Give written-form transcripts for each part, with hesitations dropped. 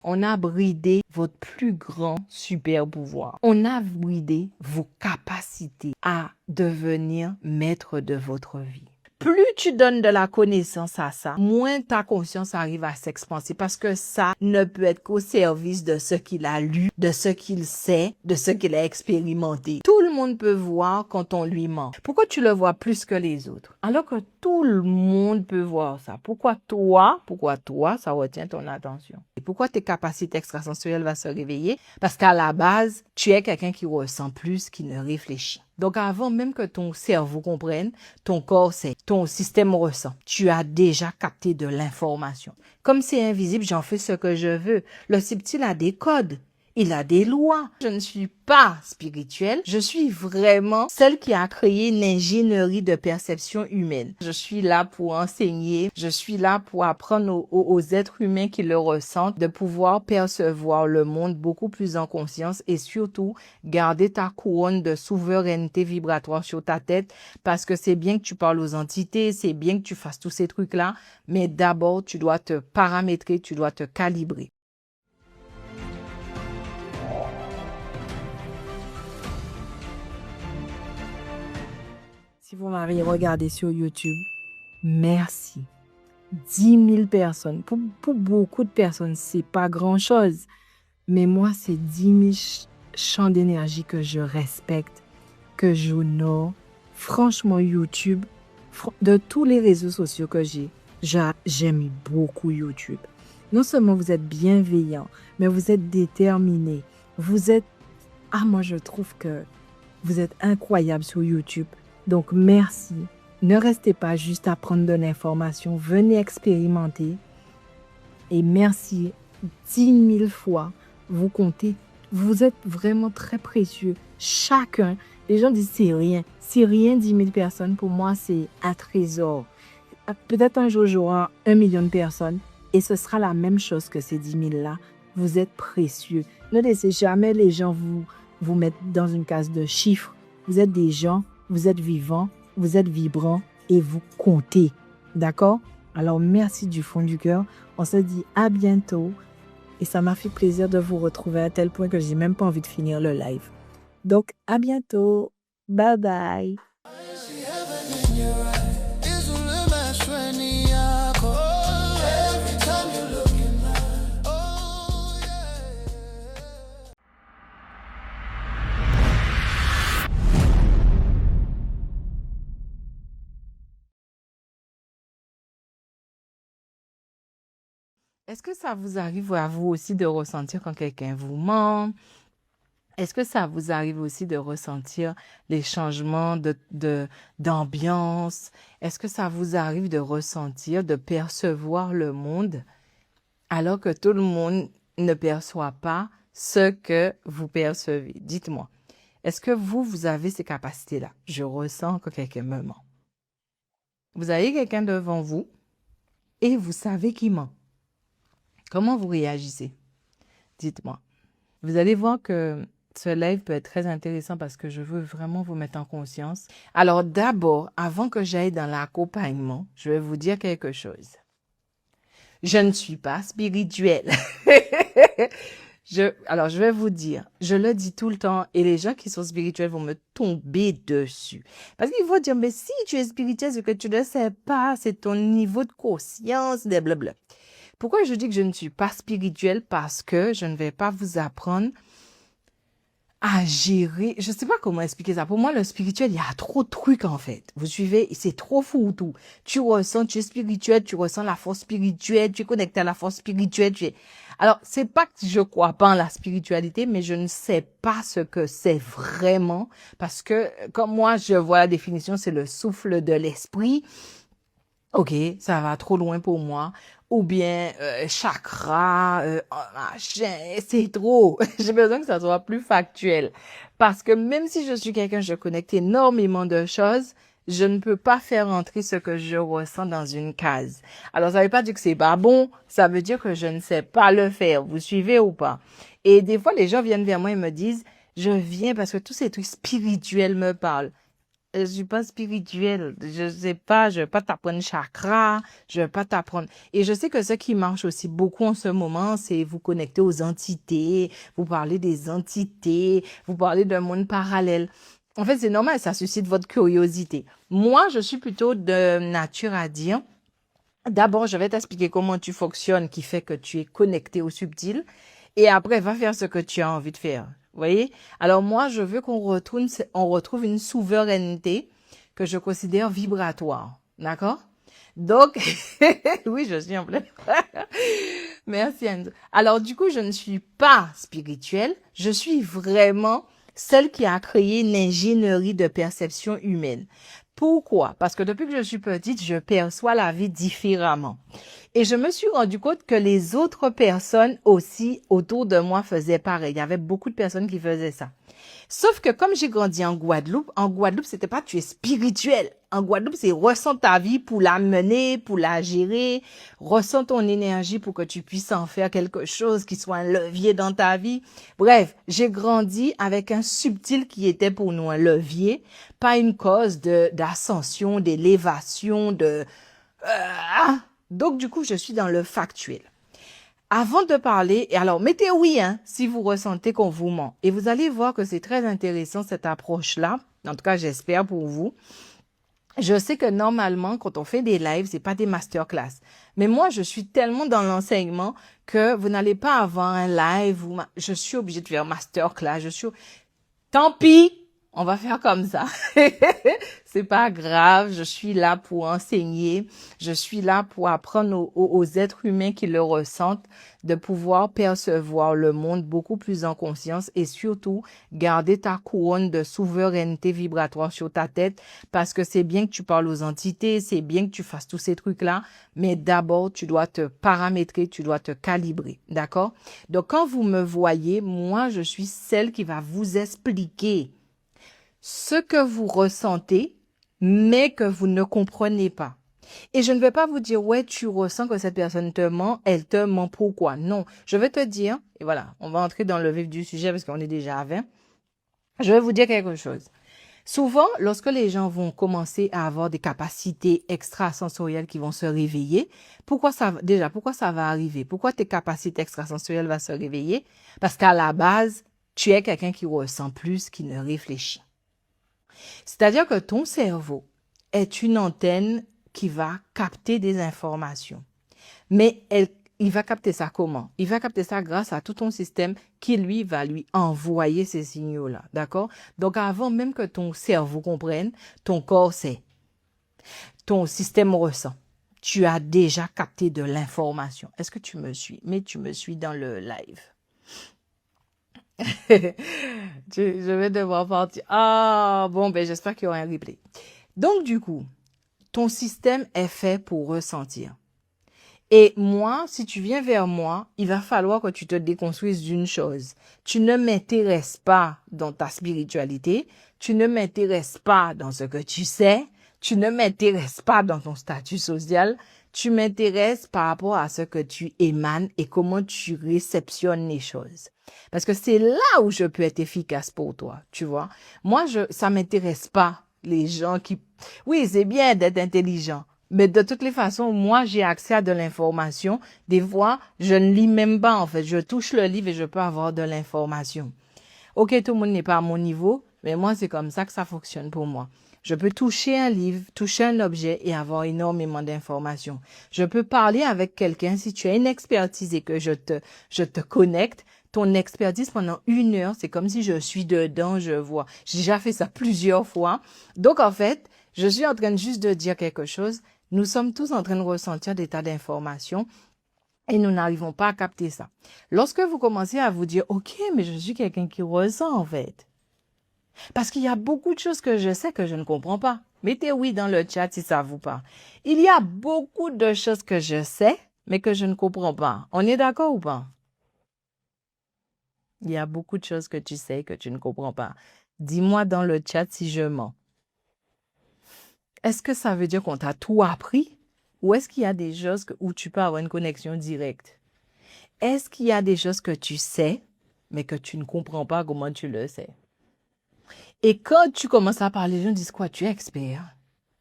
On a bridé votre plus grand super pouvoir. On a bridé vos capacités à devenir maître de votre vie. Plus tu donnes de la connaissance à ça, moins ta conscience arrive à s'expanser parce que ça ne peut être qu'au service de ce qu'il a lu, de ce qu'il sait, de ce qu'il a expérimenté. Tout le monde peut voir quand on lui ment. Pourquoi tu le vois plus que les autres? Alors que tout le monde peut voir ça. Pourquoi toi, ça retient ton attention? Et pourquoi tes capacités extrasensorielles vont se réveiller? Parce qu'à la base, tu es quelqu'un qui ressent plus qu'il ne réfléchit. Donc avant même que ton cerveau comprenne, ton corps sait, ton système ressent. Tu as déjà capté de l'information. Comme c'est invisible, j'en fais ce que je veux. Le subtil a des codes. Il a des lois. Je ne suis pas spirituelle. Je suis vraiment celle qui a créé l'ingénierie de perception humaine. Je suis là pour enseigner. Je suis là pour apprendre aux êtres humains qui le ressentent de pouvoir percevoir le monde beaucoup plus en conscience et surtout garder ta couronne de souveraineté vibratoire sur ta tête parce que c'est bien que tu parles aux entités, c'est bien que tu fasses tous ces trucs-là, mais d'abord, tu dois te paramétrer, tu dois te calibrer. Si vous m'avez regardé sur YouTube, merci. 10 000 personnes. Pour beaucoup de personnes, c'est pas grand-chose. Mais moi, c'est 10 000 champs d'énergie que je respecte, que j'honore. Franchement, YouTube, de tous les réseaux sociaux que j'aime beaucoup YouTube. Non seulement vous êtes bienveillant, mais vous êtes déterminé. Moi, je trouve que vous êtes incroyable sur YouTube. Donc, merci. Ne restez pas juste à prendre de l'information. Venez expérimenter. Et merci 10 000 fois. Vous comptez. Vous êtes vraiment très précieux. Chacun. Les gens disent c'est rien. C'est rien 10 000 personnes. Pour moi, c'est un trésor. Peut-être un jour, j'aurai 1 million de personnes. Et ce sera la même chose que ces 10 000-là. Vous êtes précieux. Ne laissez jamais les gens vous mettre dans une case de chiffres. Vous êtes des gens. Vous êtes vivants, vous êtes vibrants et vous comptez. D'accord? Alors, merci du fond du cœur. On se dit à bientôt. Et ça m'a fait plaisir de vous retrouver à tel point que j'ai même pas envie de finir le live. Donc, à bientôt. Bye bye. Est-ce que ça vous arrive à vous aussi de ressentir quand quelqu'un vous ment? Est-ce que ça vous arrive aussi de ressentir les changements d'ambiance? Est-ce que ça vous arrive de ressentir, de percevoir le monde alors que tout le monde ne perçoit pas ce que vous percevez? Dites-moi, est-ce que vous avez ces capacités-là? Je ressens que quelqu'un me ment. Vous avez quelqu'un devant vous et vous savez qu'il ment. Comment vous réagissez? Dites-moi. Vous allez voir que ce live peut être très intéressant parce que je veux vraiment vous mettre en conscience. Alors d'abord, avant que j'aille dans l'accompagnement, je vais vous dire quelque chose. Je ne suis pas spirituelle. Alors, je vais vous dire, je le dis tout le temps et les gens qui sont spirituels vont me tomber dessus. Parce qu'ils vont dire, mais si tu es spirituel, ce que tu ne sais pas, c'est ton niveau de conscience, blablabla. Pourquoi je dis que je ne suis pas spirituelle? Parce que je ne vais pas vous apprendre à gérer. Je ne sais pas comment expliquer ça. Pour moi, le spirituel, il y a trop de trucs en fait. Vous suivez? C'est trop fou tout. Tu es spirituel, tu ressens la force spirituelle, tu es connecté à la force spirituelle. Alors, c'est pas que je crois pas en la spiritualité, mais je ne sais pas ce que c'est vraiment. Parce que, comme moi, je vois la définition, c'est le souffle de l'esprit. Ok, ça va trop loin pour moi. Ou bien chakra, machin, c'est trop. J'ai besoin que ça soit plus factuel. Parce que même si je suis quelqu'un, je connecte énormément de choses, je ne peux pas faire entrer ce que je ressens dans une case. Alors, ça veut pas dire que c'est pas bon, ça veut dire que je ne sais pas le faire. Vous suivez ou pas? Et des fois, les gens viennent vers moi et me disent, je viens parce que tous ces trucs spirituels me parlent. Je suis pas spirituelle. Je sais pas, je vais pas t'apprendre chakra, je vais pas t'apprendre. Et je sais que ce qui marche aussi beaucoup en ce moment, c'est vous connecter aux entités, vous parler des entités, vous parler d'un monde parallèle. En fait, c'est normal, ça suscite votre curiosité. Moi, je suis plutôt de nature à dire, d'abord, je vais t'expliquer comment tu fonctionnes, qui fait que tu es connecté au subtil. Et après, va faire ce que tu as envie de faire. Vous voyez? Alors moi, je veux on retrouve une souveraineté que je considère vibratoire. D'accord? Donc, oui, je suis en plein. Merci, Anne. Alors, du coup, je ne suis pas spirituelle. Je suis vraiment celle qui a créé une ingénierie de perception humaine. Pourquoi? Parce que depuis que je suis petite, je perçois la vie différemment. Et je me suis rendu compte que les autres personnes aussi autour de moi faisaient pareil. Il y avait beaucoup de personnes qui faisaient ça. Sauf que comme j'ai grandi en Guadeloupe, c'était pas tu es spirituel. En Guadeloupe, c'est ressens ta vie pour la mener, pour la gérer, ressens ton énergie pour que tu puisses en faire quelque chose qui soit un levier dans ta vie. Bref, j'ai grandi avec un subtil qui était pour nous un levier, pas une cause d'ascension, d'élévation, donc, du coup, je suis dans le factuel. Avant de parler, et alors mettez oui hein, si vous ressentez qu'on vous ment. Et vous allez voir que c'est très intéressant cette approche-là. En tout cas, j'espère pour vous. Je sais que normalement, quand on fait des lives, c'est pas des masterclass. Mais moi, je suis tellement dans l'enseignement que vous n'allez pas avoir un live où je suis obligée de faire masterclass. Tant pis, on va faire comme ça. C'est pas grave, je suis là pour enseigner, je suis là pour apprendre aux êtres humains qui le ressentent de pouvoir percevoir le monde beaucoup plus en conscience et surtout garder ta couronne de souveraineté vibratoire sur ta tête parce que c'est bien que tu parles aux entités, c'est bien que tu fasses tous ces trucs-là, mais d'abord, tu dois te paramétrer, tu dois te calibrer, d'accord? Donc, quand vous me voyez, moi, je suis celle qui va vous expliquer ce que vous ressentez, mais que vous ne comprenez pas. Et je ne vais pas vous dire, ouais, tu ressens que cette personne te ment, elle te ment pourquoi? Non, je vais te dire, et voilà, on va entrer dans le vif du sujet parce qu'on est déjà à 20. Je vais vous dire quelque chose. Souvent, lorsque les gens vont commencer à avoir des capacités extrasensorielles qui vont se réveiller, pourquoi ça va arriver? Pourquoi tes capacités extrasensorielles vont se réveiller? Parce qu'à la base, tu es quelqu'un qui ressent plus, qui ne réfléchit. C'est-à-dire que ton cerveau est une antenne qui va capter des informations. Mais il va capter ça comment? Il va capter ça grâce à tout ton système qui, lui, va lui envoyer ces signaux-là. D'accord? Donc, avant même que ton cerveau comprenne, ton corps sait. Ton système ressent. Tu as déjà capté de l'information. Est-ce que tu me suis? Mais tu me suis dans le live. Je vais devoir partir. Ah, bon, ben j'espère qu'il y aura un replay. Donc, du coup, ton système est fait pour ressentir. Et moi, si tu viens vers moi, il va falloir que tu te déconstruises d'une chose. Tu ne m'intéresses pas dans ta spiritualité, tu ne m'intéresses pas dans ce que tu sais, tu ne m'intéresses pas dans ton statut social, tu m'intéresses par rapport à ce que tu émanes et comment tu réceptionnes les choses. Parce que c'est là où je peux être efficace pour toi, tu vois. Moi, ça m'intéresse pas les gens qui... Oui, c'est bien d'être intelligent. Mais de toutes les façons, moi, j'ai accès à de l'information. Des fois, je ne lis même pas, en fait. Je touche le livre et je peux avoir de l'information. Ok, tout le monde n'est pas à mon niveau, mais moi, c'est comme ça que ça fonctionne pour moi. Je peux toucher un livre, toucher un objet et avoir énormément d'informations. Je peux parler avec quelqu'un. Si tu as une expertise et que je te connecte, ton expertise pendant 1 heure, c'est comme si je suis dedans, je vois. J'ai déjà fait ça plusieurs fois. Donc, en fait, je suis en train juste de dire quelque chose. Nous sommes tous en train de ressentir des tas d'informations et nous n'arrivons pas à capter ça. Lorsque vous commencez à vous dire, OK, mais je suis quelqu'un qui ressent en fait. Parce qu'il y a beaucoup de choses que je sais que je ne comprends pas. Mettez oui dans le chat si ça vous parle. Il y a beaucoup de choses que je sais, mais que je ne comprends pas. On est d'accord ou pas? Il y a beaucoup de choses que tu sais que tu ne comprends pas. Dis-moi dans le chat si je mens. Est-ce que ça veut dire qu'on t'a tout appris? Ou est-ce qu'il y a des choses où tu peux avoir une connexion directe? Est-ce qu'il y a des choses que tu sais, mais que tu ne comprends pas comment tu le sais? Et quand tu commences à parler, les gens disent quoi? Tu es expert.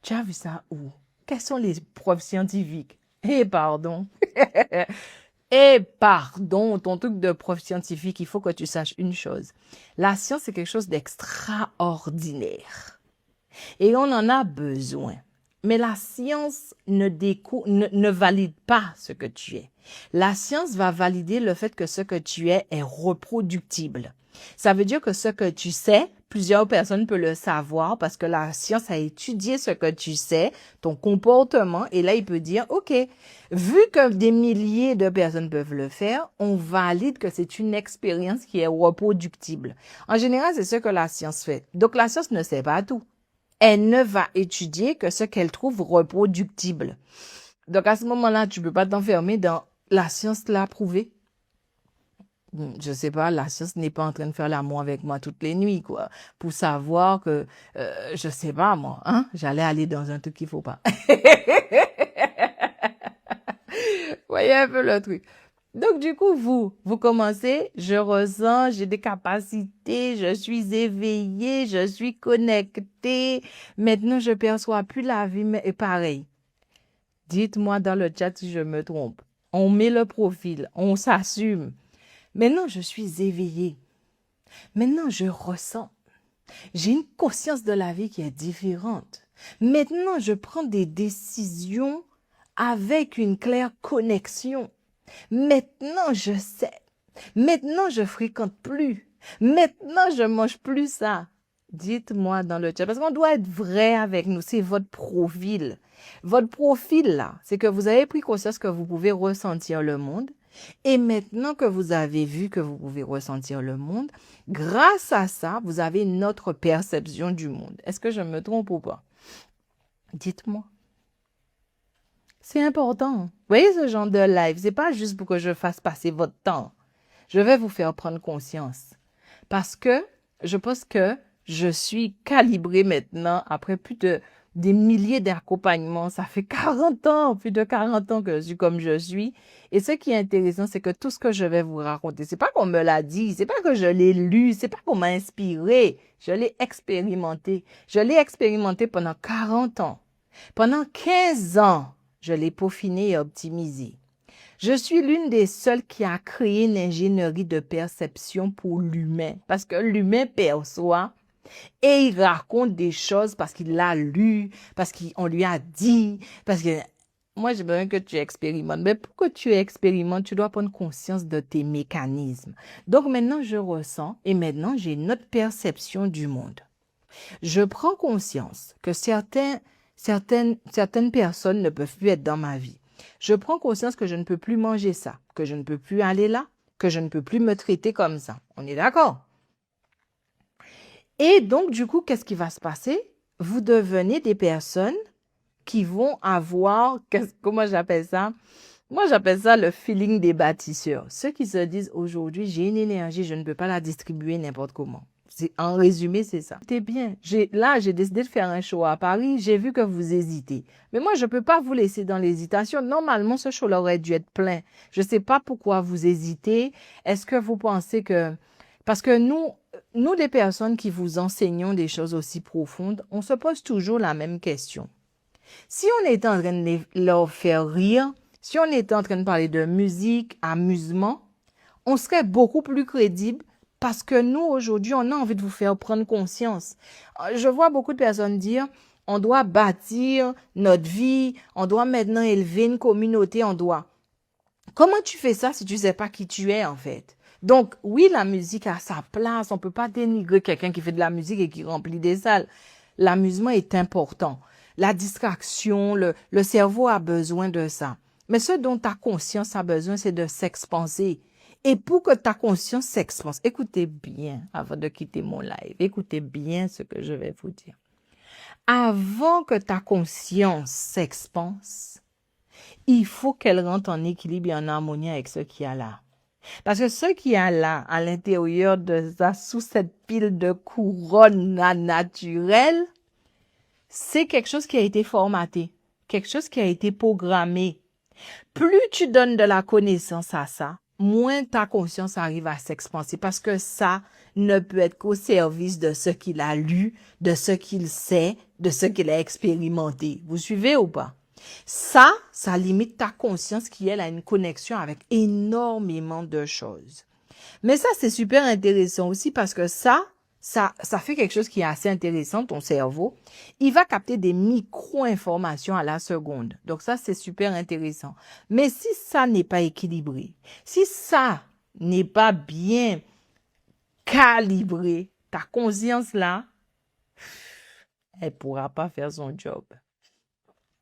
Tu as vu ça où? Quelles sont les preuves scientifiques? Eh, pardon. Eh, pardon, ton truc de preuve scientifique, il faut que tu saches une chose. La science, c'est quelque chose d'extraordinaire. Et on en a besoin. Mais la science ne valide pas ce que tu es. La science va valider le fait que ce que tu es est reproductible. Ça veut dire que ce que tu sais, plusieurs personnes peuvent le savoir parce que la science a étudié ce que tu sais, ton comportement, et là, il peut dire, OK, vu que des milliers de personnes peuvent le faire, on valide que c'est une expérience qui est reproductible. En général, c'est ce que la science fait. Donc, la science ne sait pas tout. Elle ne va étudier que ce qu'elle trouve reproductible. Donc, à ce moment-là, tu ne peux pas t'enfermer dans la science l'a prouvé. Je sais pas, la science n'est pas en train de faire l'amour avec moi toutes les nuits, quoi, pour savoir que, je sais pas, moi, hein, j'allais aller dans un truc qu'il faut pas. Voyez un peu le truc. Donc, du coup, vous commencez, je ressens, j'ai des capacités, je suis éveillée, je suis connectée. Maintenant, je perçois plus la vie, mais pareil. Dites-moi dans le chat si je me trompe. On met le profil, on s'assume. Maintenant, je suis éveillée. Maintenant, je ressens. J'ai une conscience de la vie qui est différente. Maintenant, je prends des décisions avec une claire connexion. Maintenant, je sais. Maintenant, je fréquente plus. Maintenant, je mange plus ça. Dites-moi dans le chat, parce qu'on doit être vrai avec nous. C'est votre profil. Votre profil, là, c'est que vous avez pris conscience que vous pouvez ressentir le monde. Et maintenant que vous avez vu que vous pouvez ressentir le monde, grâce à ça, vous avez une autre perception du monde. Est-ce que je me trompe ou pas? Dites-moi. C'est important. Vous voyez ce genre de live, c'est pas juste pour que je fasse passer votre temps. Je vais vous faire prendre conscience. Parce que je pense que je suis calibrée maintenant après plus de des milliers d'accompagnements. Ça fait 40 ans, plus de 40 ans que je suis comme je suis. Et ce qui est intéressant, c'est que tout ce que je vais vous raconter, c'est pas qu'on me l'a dit, c'est pas que je l'ai lu, c'est pas qu'on m'a inspiré. Je l'ai expérimenté. Je l'ai expérimenté pendant 40 ans. Pendant 15 ans, je l'ai peaufiné et optimisé. Je suis l'une des seules qui a créé une ingénierie de perception pour l'humain. Parce que l'humain perçoit et il raconte des choses parce qu'il l'a lu, parce qu'on lui a dit, parce que moi, j'ai besoin que tu expérimentes. Mais pour que tu expérimentes, tu dois prendre conscience de tes mécanismes. Donc maintenant, je ressens et maintenant, j'ai une autre perception du monde. Je prends conscience que certaines personnes ne peuvent plus être dans ma vie. Je prends conscience que je ne peux plus manger ça, que je ne peux plus aller là, que je ne peux plus me traiter comme ça. On est d'accord? Et donc, du coup, qu'est-ce qui va se passer? Vous devenez des personnes qui vont avoir, comment j'appelle ça? Moi, j'appelle ça le feeling des bâtisseurs. Ceux qui se disent aujourd'hui, j'ai une énergie, je ne peux pas la distribuer n'importe comment. En résumé, c'est ça. C'est bien. J'ai décidé de faire un show à Paris. J'ai vu que vous hésitez. Mais moi, je ne peux pas vous laisser dans l'hésitation. Normalement, ce show aurait dû être plein. Je ne sais pas pourquoi vous hésitez. Est-ce que vous pensez que... Parce que nous, les personnes qui vous enseignons des choses aussi profondes, on se pose toujours la même question. Si on était en train de leur faire rire, si on était en train de parler de musique, amusement, on serait beaucoup plus crédible parce que nous, aujourd'hui, on a envie de vous faire prendre conscience. Je vois beaucoup de personnes dire, on doit bâtir notre vie, on doit maintenant élever une communauté, on doit... Comment tu fais ça si tu ne sais pas qui tu es en fait? Donc, oui, la musique a sa place. On ne peut pas dénigrer quelqu'un qui fait de la musique et qui remplit des salles. L'amusement est important. La distraction, le cerveau a besoin de ça. Mais ce dont ta conscience a besoin, c'est de s'expanser. Et pour que ta conscience s'expanse, écoutez bien avant de quitter mon live. Écoutez bien ce que je vais vous dire. Avant que ta conscience s'expanse, il faut qu'elle rentre en équilibre et en harmonie avec ce qu'il y a là. Parce que ce qu'il y a là, à l'intérieur de ça, sous cette pile de couronne naturelle, c'est quelque chose qui a été formaté, quelque chose qui a été programmé. Plus tu donnes de la connaissance à ça, moins ta conscience arrive à s'expanser parce que ça ne peut être qu'au service de ce qu'il a lu, de ce qu'il sait, de ce qu'il a expérimenté. Vous suivez ou pas? Ça limite ta conscience qui, elle, a une connexion avec énormément de choses. Mais ça, c'est super intéressant aussi parce que ça fait quelque chose qui est assez intéressant, ton cerveau. Il va capter des micro-informations à la seconde. Donc ça, c'est super intéressant. Mais si ça n'est pas équilibré, si ça n'est pas bien calibré, ta conscience là, elle ne pourra pas faire son job.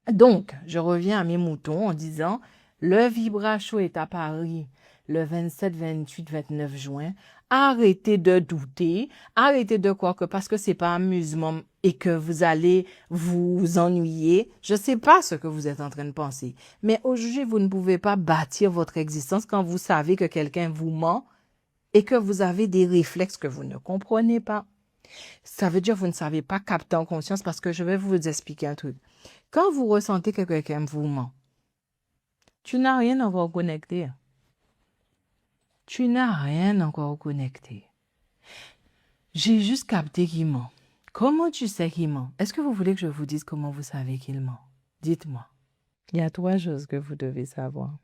Donc, je reviens à mes moutons en disant, le Vibra Show est à Paris le 27, 28, 29 juin. Arrêtez de douter, arrêtez de croire que parce que c'est pas amusement et que vous allez vous ennuyer. Je sais pas ce que vous êtes en train de penser. Mais aujourd'hui, vous ne pouvez pas bâtir votre existence quand vous savez que quelqu'un vous ment et que vous avez des réflexes que vous ne comprenez pas. Ça veut dire que vous ne savez pas capter en conscience parce que je vais vous expliquer un truc. Quand vous ressentez que quelqu'un vous ment, tu n'as rien encore connecté. Tu n'as rien encore connecté. J'ai juste capté qu'il ment. Comment tu sais qu'il ment? Est-ce que vous voulez que je vous dise comment vous savez qu'il ment? Dites-moi. Il y a 3 choses que vous devez savoir.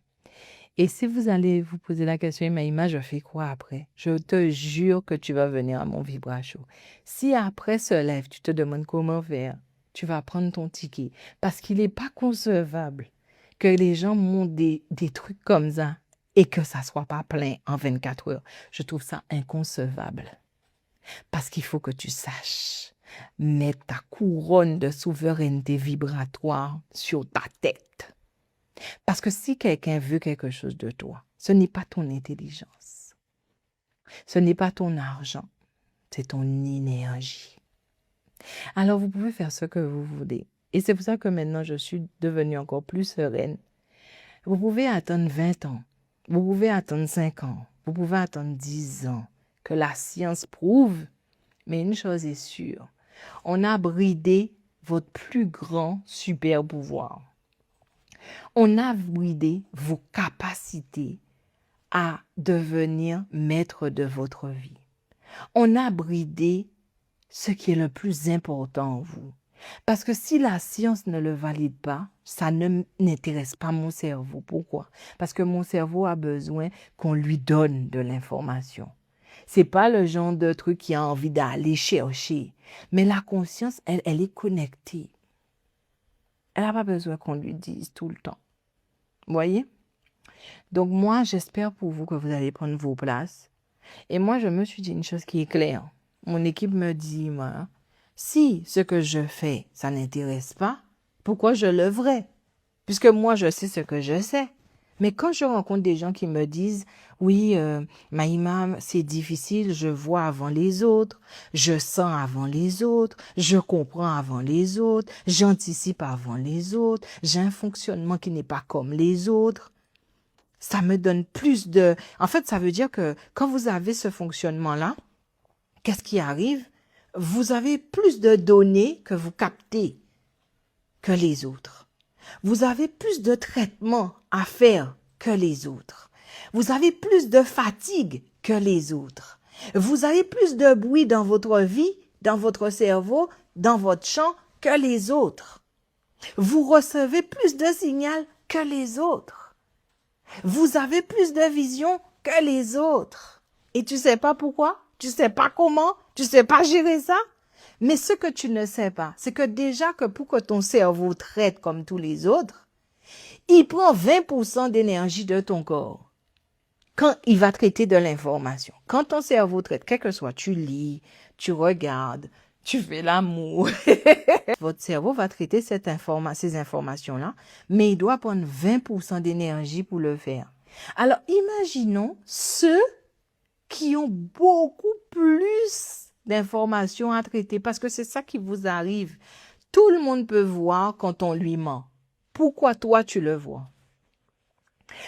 Et si vous allez vous poser la question, mais Ima, je fais quoi après? Je te jure que tu vas venir à mon Vibra Show. Si après ce live, tu te demandes comment faire, tu vas prendre ton ticket. Parce qu'il n'est pas concevable que les gens montent des trucs comme ça et que ça ne soit pas plein en 24 heures. Je trouve ça inconcevable. Parce qu'il faut que tu saches mettre ta couronne de souveraineté vibratoire sur ta tête. Parce que si quelqu'un veut quelque chose de toi, ce n'est pas ton intelligence. Ce n'est pas ton argent. C'est ton énergie. Alors, vous pouvez faire ce que vous voulez. Et c'est pour ça que maintenant, je suis devenue encore plus sereine. Vous pouvez attendre 20 ans. Vous pouvez attendre 5 ans. Vous pouvez attendre 10 ans. Que la science prouve. Mais une chose est sûre. On a bridé votre plus grand super pouvoir. On a bridé vos capacités à devenir maître de votre vie. On a bridé ce qui est le plus important en vous. Parce que si la science ne le valide pas, ça ne n'intéresse pas mon cerveau. Pourquoi? Parce que mon cerveau a besoin qu'on lui donne de l'information. C'est pas le genre de truc qui a envie d'aller chercher. Mais la conscience, elle est connectée. Elle n'a pas besoin qu'on lui dise tout le temps. Vous voyez? Donc moi, j'espère pour vous que vous allez prendre vos places. Et moi, je me suis dit une chose qui est claire. Mon équipe me dit, moi, si ce que je fais, ça n'intéresse pas, pourquoi je le ferais? Puisque moi, je sais ce que je sais. Mais quand je rencontre des gens qui me disent, oui, Maïma, c'est difficile, je vois avant les autres, je sens avant les autres, je comprends avant les autres, j'anticipe avant les autres, j'ai un fonctionnement qui n'est pas comme les autres. Ça me donne plus de... En fait, ça veut dire que quand vous avez ce fonctionnement-là, qu'est-ce qui arrive? Vous avez plus de données que vous captez que les autres. Vous avez plus de traitements à faire que les autres. Vous avez plus de fatigue que les autres. Vous avez plus de bruit dans votre vie, dans votre cerveau, dans votre champ que les autres. Vous recevez plus de signaux que les autres. Vous avez plus de vision que les autres. Et tu sais pas pourquoi? Tu sais pas comment? Tu sais pas gérer ça? Mais ce que tu ne sais pas, c'est que déjà que pour que ton cerveau traite comme tous les autres, il prend 20% d'énergie de ton corps quand il va traiter de l'information. Quand ton cerveau traite, quel que soit, tu lis, tu regardes, tu fais l'amour, votre cerveau va traiter ces informations-là, mais il doit prendre 20% d'énergie pour le faire. Alors, imaginons ceux qui ont beaucoup plus d'informations à traiter, parce que c'est ça qui vous arrive. Tout le monde peut voir quand on lui ment. Pourquoi toi, tu le vois?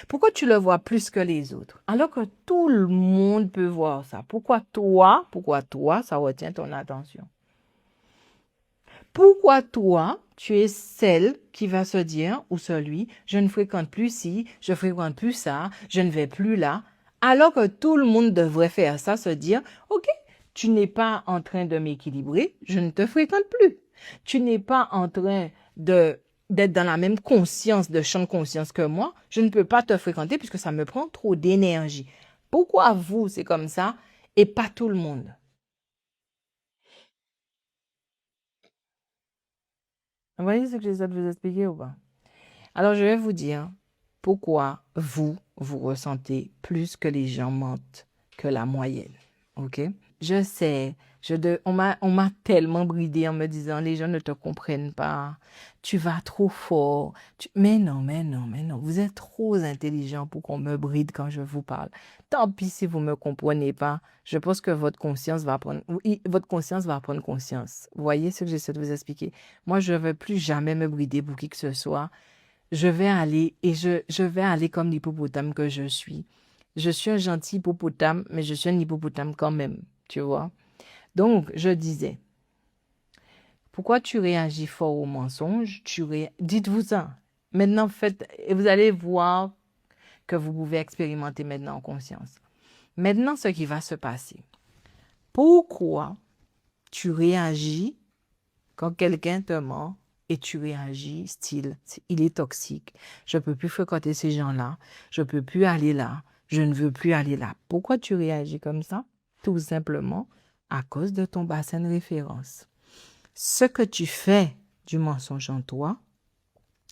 Pourquoi tu le vois plus que les autres? Alors que tout le monde peut voir ça. Pourquoi toi, ça retient ton attention? Pourquoi toi, tu es celle qui va se dire, ou celui, je ne fréquente plus ci, je fréquente plus ça, je ne vais plus là. Alors que tout le monde devrait faire ça, se dire, OK, tu n'es pas en train de m'équilibrer, je ne te fréquente plus. Tu n'es pas en train de d'être dans la même conscience, de champ de conscience que moi, je ne peux pas te fréquenter puisque ça me prend trop d'énergie. Pourquoi vous, c'est comme ça et pas tout le monde? Vous voyez ce que j'essaie de vous expliquer ou pas? Alors, je vais vous dire pourquoi vous, vous ressentez plus que les gens mentent que la moyenne. OK? Je sais, on m'a tellement bridé en me disant, les gens ne te comprennent pas, tu vas trop fort. Mais non, mais non, mais non, vous êtes trop intelligent pour qu'on me bride quand je vous parle. Tant pis si vous ne me comprenez pas, je pense que votre conscience va prendre, oui, votre conscience va prendre conscience. Vous voyez ce que j'essaie de vous expliquer? Moi, je ne veux plus jamais me brider pour qui que ce soit. Je vais aller et je vais aller comme l'hippopotame que je suis. Je suis un gentil hippopotame, mais je suis un hippopotame quand même, tu vois. Donc, je disais, pourquoi tu réagis fort au mensonge? Dites-vous ça. Maintenant, faites, et vous allez voir que vous pouvez expérimenter maintenant en conscience. Maintenant, ce qui va se passer. Pourquoi tu réagis quand quelqu'un te ment et tu réagis style, il est toxique, je ne peux plus fréquenter ces gens-là, je ne peux plus aller là, je ne veux plus aller là. Pourquoi tu réagis comme ça? Tout simplement à cause de ton bassin de référence. Ce que tu fais du mensonge en toi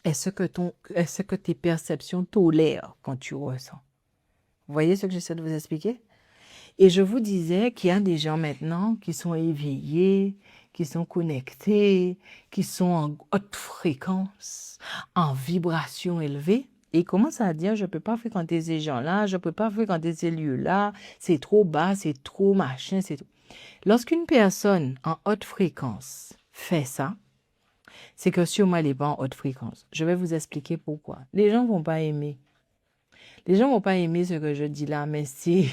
est ce que tes perceptions tolèrent quand tu ressens. Vous voyez ce que j'essaie de vous expliquer? Et je vous disais qu'il y a des gens maintenant qui sont éveillés, qui sont connectés, qui sont en haute fréquence, en vibration élevée. Et ils commencent à dire, je ne peux pas fréquenter ces gens-là, je ne peux pas fréquenter ces lieux-là, c'est trop bas, c'est trop machin, c'est tout. Lorsqu'une personne en haute fréquence fait ça, c'est que sûrement elle n'est pas en haute fréquence. Je vais vous expliquer pourquoi. Les gens ne vont pas aimer. Les gens ne vont pas aimer ce que je dis là, mais c'est...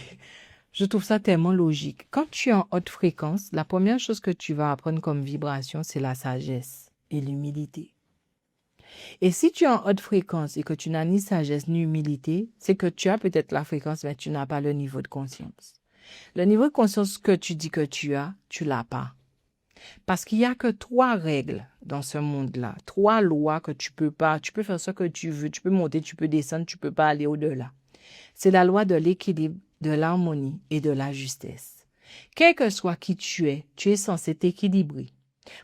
Je trouve ça tellement logique. Quand tu es en haute fréquence, la première chose que tu vas apprendre comme vibration, c'est la sagesse et l'humilité. Et si tu es en haute fréquence et que tu n'as ni sagesse ni humilité, c'est que tu as peut-être la fréquence, mais tu n'as pas le niveau de conscience. Le niveau de conscience que tu dis que tu l'as pas. Parce qu'il n'y a que 3 règles dans ce monde-là, 3 lois que tu peux pas, tu peux faire ce que tu veux, tu peux monter, tu peux descendre, tu peux pas aller au-delà. C'est la loi de l'équilibre, de l'harmonie et de la justesse. Quel que soit qui tu es censé t'équilibrer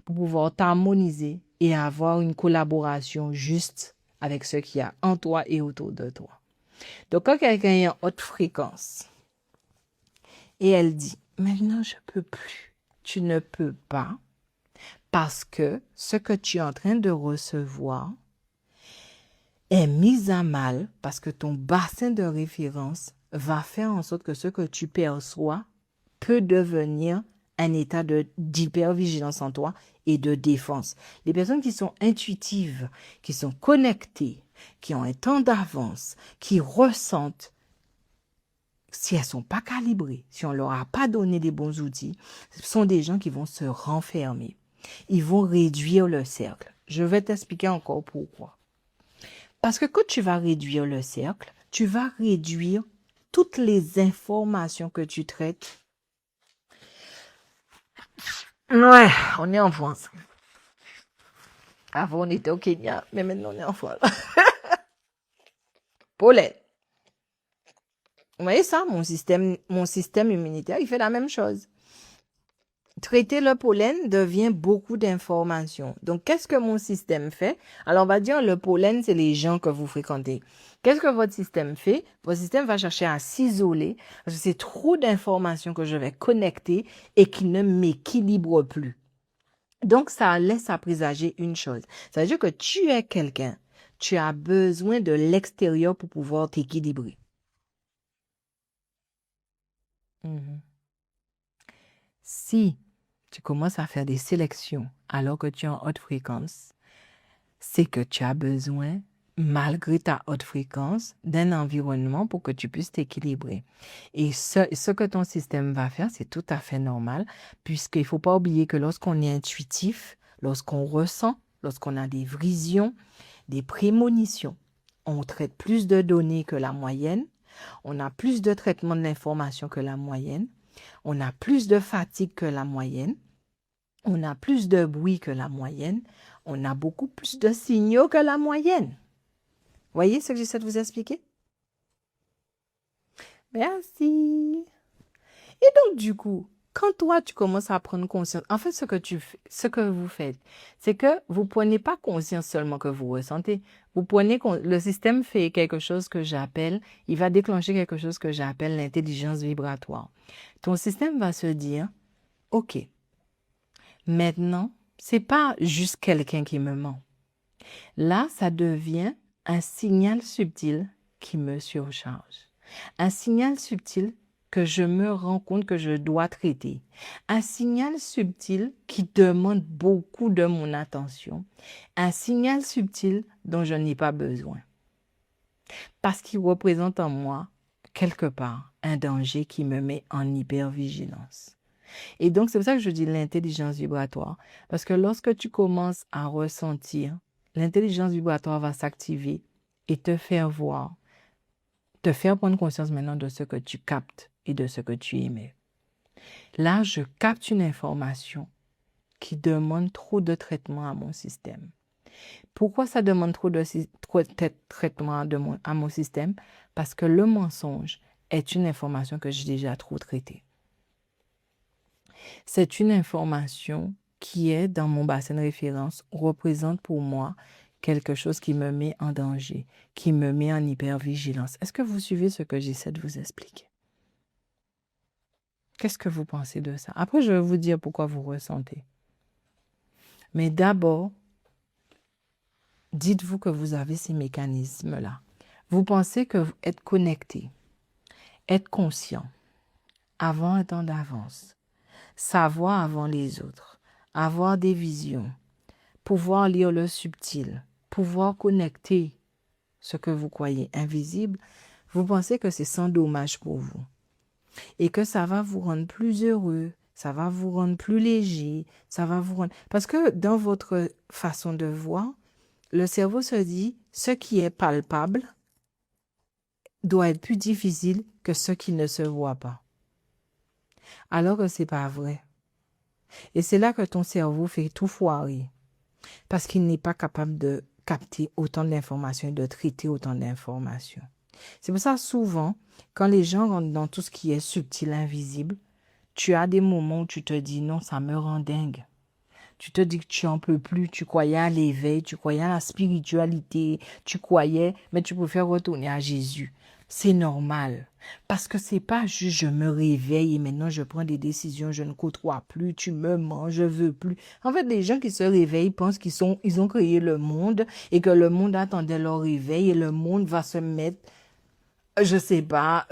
pour pouvoir t'harmoniser et avoir une collaboration juste avec ce qu'il y a en toi et autour de toi. Donc, quand quelqu'un est en haute fréquence et elle dit, maintenant je peux plus, tu ne peux pas parce que ce que tu es en train de recevoir est mis à mal parce que ton bassin de référence va faire en sorte que ce que tu perçois peut devenir un état d'hypervigilance en toi et de défense. Les personnes qui sont intuitives, qui sont connectées, qui ont un temps d'avance, qui ressentent, si elles ne sont pas calibrées, si on ne leur a pas donné les bons outils, ce sont des gens qui vont se renfermer. Ils vont réduire le cercle. Je vais t'expliquer encore pourquoi. Parce que quand tu vas réduire le cercle, tu vas réduire toutes les informations que tu traites. Ouais, on est en France. Avant, on était au Kenya, mais maintenant, on est en France. Pollen. Vous voyez ça, mon système immunitaire, il fait la même chose. Traiter le pollen devient beaucoup d'informations. Donc, qu'est-ce que mon système fait? Alors, on va dire le pollen, c'est les gens que vous fréquentez. Qu'est-ce que votre système fait? Votre système va chercher à s'isoler parce que c'est trop d'informations que je vais connecter et qui ne m'équilibrent plus. Donc, ça laisse à présager une chose. Ça veut dire que tu es quelqu'un. Tu as besoin de l'extérieur pour pouvoir t'équilibrer. Mhm. Si tu commences à faire des sélections alors que tu es en haute fréquence, c'est que tu as besoin, malgré ta haute fréquence, d'un environnement pour que tu puisses t'équilibrer. Et ce que ton système va faire, c'est tout à fait normal, puisqu'il ne faut pas oublier que lorsqu'on est intuitif, lorsqu'on ressent, lorsqu'on a des visions, des prémonitions, on traite plus de données que la moyenne. On a plus de traitement de l'information que la moyenne. On a plus de fatigue que la moyenne. On a plus de bruit que la moyenne. On a beaucoup plus de signaux que la moyenne. Voyez ce que j'essaie de vous expliquer? Merci. Et donc, du coup, quand toi, tu commences à prendre conscience, en fait, ce que vous faites, c'est que vous ne prenez pas conscience seulement que vous ressentez. Le système fait quelque chose que j'appelle, il va déclencher quelque chose que j'appelle l'intelligence vibratoire. Ton système va se dire, OK, maintenant, c'est pas juste quelqu'un qui me ment. Là, ça devient un signal subtil qui me surcharge. Un signal subtil que je me rends compte que je dois traiter. Un signal subtil qui demande beaucoup de mon attention. Un signal subtil dont je n'ai pas besoin. Parce qu'il représente en moi, quelque part, un danger qui me met en hypervigilance. Et donc, c'est pour ça que je dis l'intelligence vibratoire. Parce que lorsque tu commences à ressentir, l'intelligence vibratoire va s'activer et te faire voir, te faire prendre conscience maintenant de ce que tu captes et de ce que tu émets. Là, je capte une information qui demande trop de traitement à mon système. Pourquoi ça demande trop de traitement à mon système? Parce que le mensonge est une information que j'ai déjà trop traitée. C'est une information qui est dans mon bassin de référence, représente pour moi quelque chose qui me met en danger, qui me met en hypervigilance. Est-ce que vous suivez ce que j'essaie de vous expliquer? Qu'est-ce que vous pensez de ça? Après, je vais vous dire pourquoi vous ressentez. Mais d'abord, dites-vous que vous avez ces mécanismes-là. Vous pensez que être connecté, être conscient, avoir un temps d'avance, savoir avant les autres, avoir des visions, pouvoir lire le subtil, pouvoir connecter ce que vous croyez invisible, vous pensez que c'est sans dommage pour vous et que ça va vous rendre plus heureux, ça va vous rendre plus léger, ça va vous rendre... Parce que dans votre façon de voir, le cerveau se dit, ce qui est palpable doit être plus difficile que ce qui ne se voit pas. Alors que ce n'est pas vrai. Et c'est là que ton cerveau fait tout foirer. Parce qu'il n'est pas capable de capter autant d'informations et de traiter autant d'informations. C'est pour ça, souvent, quand les gens rentrent dans tout ce qui est subtil, invisible, tu as des moments où tu te dis, non, ça me rend dingue. Tu te dis que tu n'en peux plus, tu croyais à l'éveil, tu croyais à la spiritualité, tu croyais, mais tu préfères retourner à Jésus. C'est normal. Parce que c'est pas juste je me réveille et maintenant je prends des décisions, je ne côtoie plus, tu me mens, je veux plus. En fait, les gens qui se réveillent pensent ils ont créé le monde et que le monde attendait leur réveil et le monde va se mettre, je sais pas,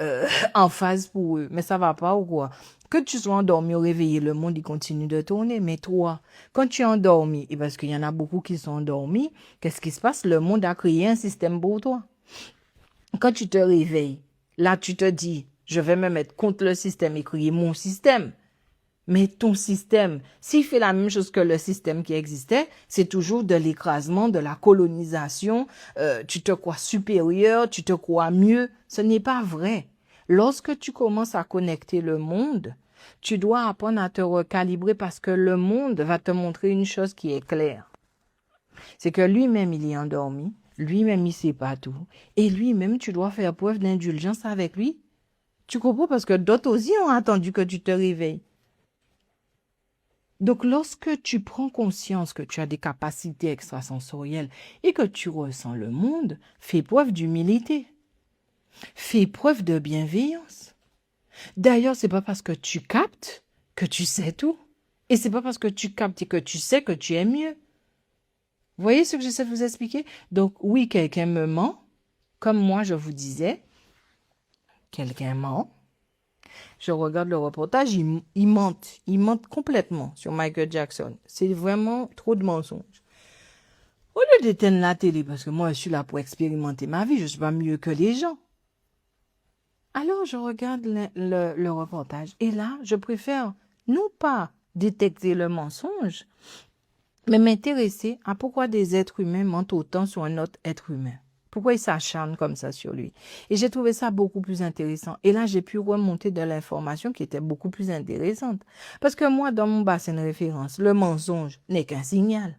en phase pour eux. Mais ça va pas ou quoi? Que tu sois endormi ou réveillé, le monde il continue de tourner. Mais toi, quand tu es endormi, et parce qu'il y en a beaucoup qui sont endormis, qu'est-ce qui se passe? Le monde a créé un système pour toi. Quand tu te réveilles, là tu te dis, je vais me mettre contre le système et créer mon système. Mais ton système, s'il fait la même chose que le système qui existait, c'est toujours de l'écrasement, de la colonisation, tu te crois supérieur, tu te crois mieux. Ce n'est pas vrai. Lorsque tu commences à connecter le monde, tu dois apprendre à te recalibrer parce que le monde va te montrer une chose qui est claire. C'est que lui-même, il est endormi. Lui-même, il ne sait pas tout. Et lui-même, tu dois faire preuve d'indulgence avec lui. Tu comprends? Parce que d'autres aussi ont attendu que tu te réveilles. Donc, lorsque tu prends conscience que tu as des capacités extrasensorielles et que tu ressens le monde, fais preuve d'humilité. Fais preuve de bienveillance. D'ailleurs, c'est pas parce que tu captes que tu sais tout. Et c'est pas parce que tu captes et que tu sais que tu es mieux. Vous voyez ce que j'essaie de vous expliquer? Donc, oui, quelqu'un me ment. Comme moi, je vous disais, quelqu'un ment. Je regarde le reportage, il mente complètement sur Michael Jackson. C'est vraiment trop de mensonges. Au lieu d'éteindre la télé, parce que moi, je suis là pour expérimenter ma vie, je ne suis pas mieux que les gens. Alors, je regarde le reportage. Et là, je préfère non pas détecter le mensonge, mais m'intéresser à pourquoi des êtres humains mentent autant sur un autre être humain. Pourquoi il s'acharne comme ça sur lui? Et j'ai trouvé ça beaucoup plus intéressant. Et là, j'ai pu remonter de l'information qui était beaucoup plus intéressante. Parce que moi, dans mon bassin de référence, le mensonge n'est qu'un signal.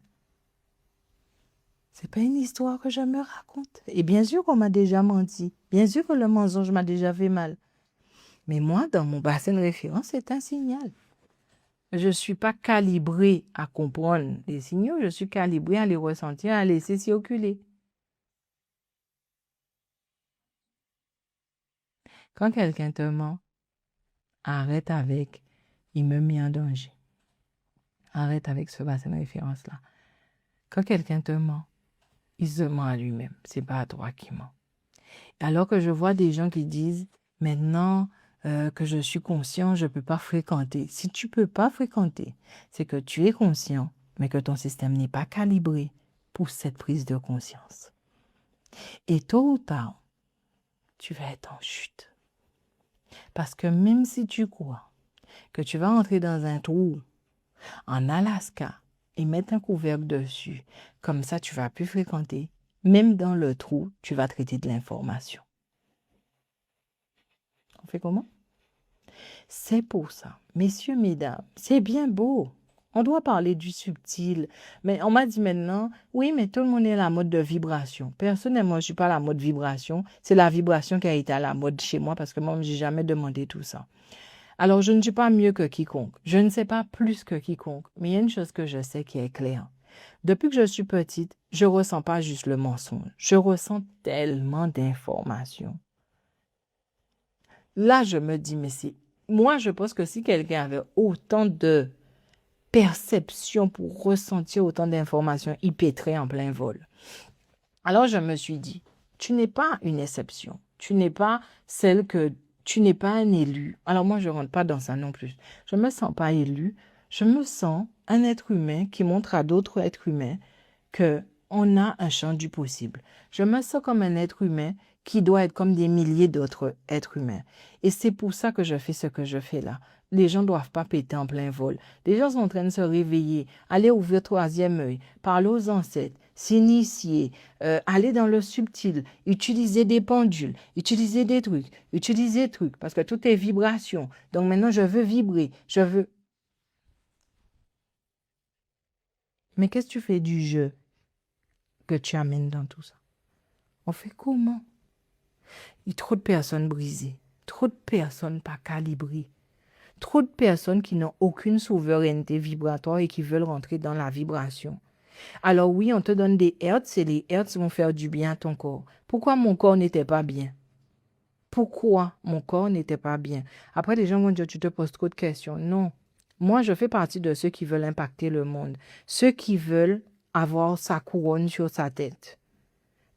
C'est pas une histoire que je me raconte. Et bien sûr qu'on m'a déjà menti. Bien sûr que le mensonge m'a déjà fait mal. Mais moi, dans mon bassin de référence, c'est un signal. Je ne suis pas calibré à comprendre les signaux, je suis calibré à les ressentir, à laisser circuler. Quand quelqu'un te ment, arrête avec, il me met en danger. Arrête avec ce bassin de référence-là. Quand quelqu'un te ment, il se ment à lui-même. C'est pas à toi qui ment. Alors que je vois des gens qui disent, maintenant que je suis conscient, je ne peux pas fréquenter. Si tu ne peux pas fréquenter, c'est que tu es conscient, mais que ton système n'est pas calibré pour cette prise de conscience. Et tôt ou tard, tu vas être en chute. Parce que même si tu crois que tu vas entrer dans un trou en Alaska et mettre un couvercle dessus, comme ça tu vas plus fréquenter, même dans le trou, tu vas traiter de l'information. On fait comment? C'est pour ça, messieurs, mesdames, c'est bien beau. On doit parler du subtil. Mais on m'a dit maintenant, oui, mais tout le monde est à la mode de vibration. Personnellement, je ne suis pas à la mode vibration. C'est la vibration qui a été à la mode chez moi parce que moi, je n'ai jamais demandé tout ça. Alors, je ne suis pas mieux que quiconque. Je ne sais pas plus que quiconque. Mais il y a une chose que je sais qui est claire. Depuis que je suis petite, je ne ressens pas juste le mensonge. Je ressens tellement d'informations. Là, je me dis, mais c'est... Moi, je pense que si quelqu'un avait autant de perception pour ressentir autant d'informations, il pèterait en plein vol. Alors, je me suis dit, tu n'es pas une exception. Tu n'es pas celle que... Tu n'es pas un élu. Alors, moi, je ne rentre pas dans ça non plus. Je ne me sens pas élu. Je me sens un être humain qui montre à d'autres êtres humains qu'on a un champ du possible. Je me sens comme un être humain qui doit être comme des milliers d'autres êtres humains. Et c'est pour ça que je fais ce que je fais là. Les gens ne doivent pas péter en plein vol. Les gens sont en train de se réveiller, aller ouvrir troisième œil, parler aux ancêtres, s'initier, aller dans le subtil, utiliser des pendules, utiliser des trucs, parce que tout est vibration. Donc maintenant, je veux vibrer, je veux... Mais qu'est-ce que tu fais du jeu que tu amènes dans tout ça? On fait comment? Il y a trop de personnes brisées, trop de personnes pas calibrées, trop de personnes qui n'ont aucune souveraineté vibratoire et qui veulent rentrer dans la vibration. Alors oui, on te donne des hertz et les hertz vont faire du bien à ton corps. Pourquoi mon corps n'était pas bien? Pourquoi mon corps n'était pas bien? Après, les gens vont dire, tu te poses trop de questions. Non. Moi, je fais partie de ceux qui veulent impacter le monde. Ceux qui veulent avoir sa couronne sur sa tête.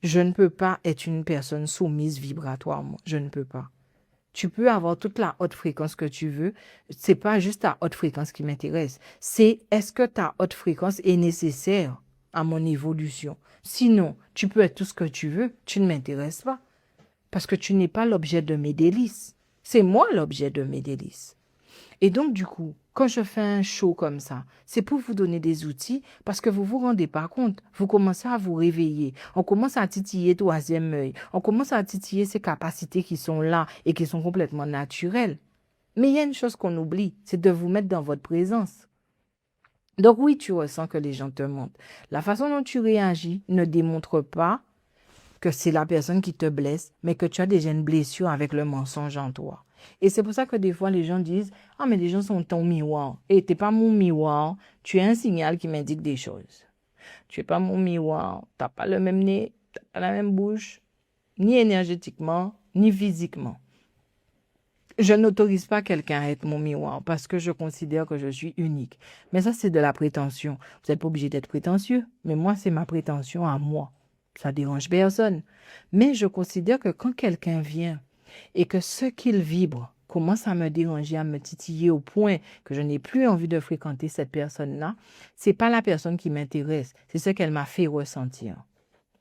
Je ne peux pas être une personne soumise vibratoirement. Je ne peux pas. Tu peux avoir toute la haute fréquence que tu veux. C'est pas juste ta haute fréquence qui m'intéresse. C'est est-ce que ta haute fréquence est nécessaire à mon évolution? Sinon, tu peux être tout ce que tu veux. Tu ne m'intéresses pas. Parce que tu n'es pas l'objet de mes délices. C'est moi l'objet de mes délices. Et donc, du coup, quand je fais un show comme ça, c'est pour vous donner des outils parce que vous ne vous rendez pas compte. Vous commencez à vous réveiller. On commence à titiller troisième œil. On commence à titiller ces capacités qui sont là et qui sont complètement naturelles. Mais il y a une chose qu'on oublie, c'est de vous mettre dans votre présence. Donc oui, tu ressens que les gens te mentent. La façon dont tu réagis ne démontre pas que c'est la personne qui te blesse, mais que tu as déjà une blessure avec le mensonge en toi. Et c'est pour ça que des fois, les gens disent « Ah, mais les gens sont ton miroir. » Et tu n'es pas mon miroir, tu es un signal qui m'indique des choses. Tu n'es pas mon miroir, tu n'as pas le même nez, tu n'as pas la même bouche, ni énergétiquement, ni physiquement. Je n'autorise pas quelqu'un à être mon miroir parce que je considère que je suis unique. Mais ça, c'est de la prétention. Vous n'êtes pas obligé d'être prétentieux, mais moi, c'est ma prétention à moi. Ça dérange personne. Mais je considère que quand quelqu'un vient et que ce qu'il vibre commence à me déranger, à me titiller au point que je n'ai plus envie de fréquenter cette personne-là, c'est pas la personne qui m'intéresse, c'est ce qu'elle m'a fait ressentir.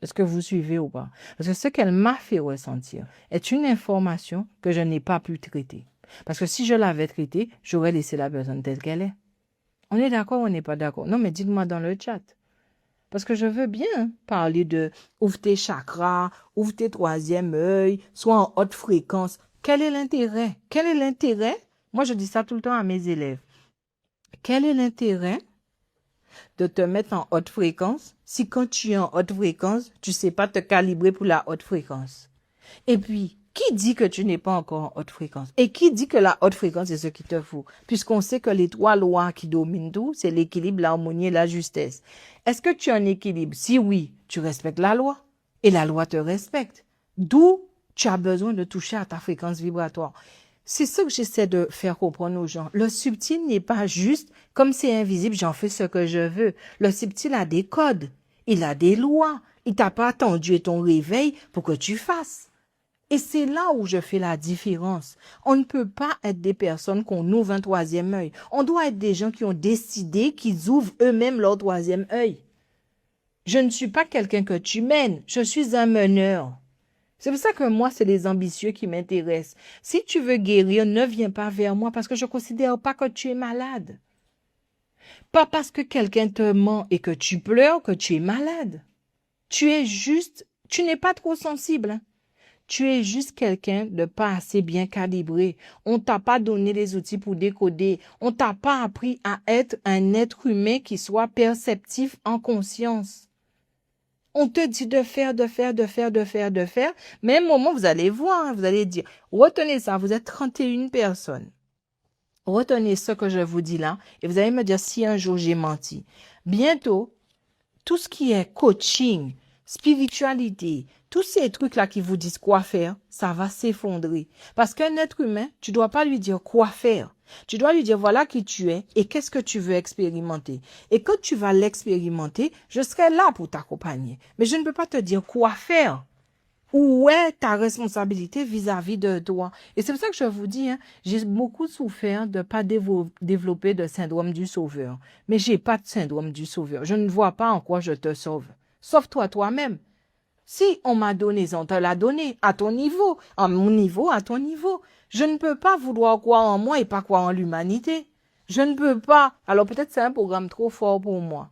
Est-ce que vous suivez ou pas? Parce que ce qu'elle m'a fait ressentir est une information que je n'ai pas pu traiter. Parce que si je l'avais traitée, j'aurais laissé la personne telle qu'elle est. On est d'accord ou on n'est pas d'accord? Non, mais dites-moi dans le chat. Parce que je veux bien parler de ouvre tes chakras, ouvre tes troisième œil, sois en haute fréquence. Quel est l'intérêt? Quel est l'intérêt? Moi, je dis ça tout le temps à mes élèves. Quel est l'intérêt de te mettre en haute fréquence si quand tu es en haute fréquence, tu ne sais pas te calibrer pour la haute fréquence? Et puis, qui dit que tu n'es pas encore en haute fréquence? Et qui dit que la haute fréquence est ce qu'il te faut? Puisqu'on sait que les trois lois qui dominent tout, c'est l'équilibre, l'harmonie et la justesse. Est-ce que tu es en équilibre? Si oui, tu respectes la loi et la loi te respecte. D'où tu as besoin de toucher à ta fréquence vibratoire. C'est ça que j'essaie de faire comprendre aux gens. Le subtil n'est pas juste comme c'est invisible, j'en fais ce que je veux. Le subtil a des codes, il a des lois. Il t'a pas attendu ton réveil pour que tu fasses. Et c'est là où je fais la différence. On ne peut pas être des personnes qu'on ouvre un troisième œil. On doit être des gens qui ont décidé qu'ils ouvrent eux-mêmes leur troisième œil. Je ne suis pas quelqu'un que tu mènes. Je suis un meneur. C'est pour ça que moi, c'est les ambitieux qui m'intéressent. Si tu veux guérir, ne viens pas vers moi parce que je ne considère pas que tu es malade. Pas parce que quelqu'un te ment et que tu pleures que tu es malade. Tu n'es pas trop sensible. Hein? Tu es juste quelqu'un de pas assez bien calibré. On t'a pas donné les outils pour décoder. On t'a pas appris à être un être humain qui soit perceptif en conscience. On te dit de faire. Mais à un moment, vous allez voir, hein, vous allez dire, retenez ça, vous êtes 31 personnes. Retenez ce que je vous dis là et vous allez me dire si un jour j'ai menti. Bientôt, tout ce qui est coaching, spiritualité, tous ces trucs-là qui vous disent quoi faire, ça va s'effondrer. Parce qu'un être humain, tu dois pas lui dire quoi faire. Tu dois lui dire voilà qui tu es et qu'est-ce que tu veux expérimenter. Et quand tu vas l'expérimenter, je serai là pour t'accompagner. Mais je ne peux pas te dire quoi faire. Où est ta responsabilité vis-à-vis de toi? Et c'est pour ça que je vous dis, hein, j'ai beaucoup souffert de ne pas développer de syndrome du sauveur. Mais j'ai pas de syndrome du sauveur. Je ne vois pas en quoi je te sauve. Sauve-toi toi-même. Si on m'a donné, on te l'a donné à ton niveau, à mon niveau, à ton niveau. Je ne peux pas vouloir croire en moi et pas croire en l'humanité. Je ne peux pas. Alors peut-être c'est un programme trop fort pour moi.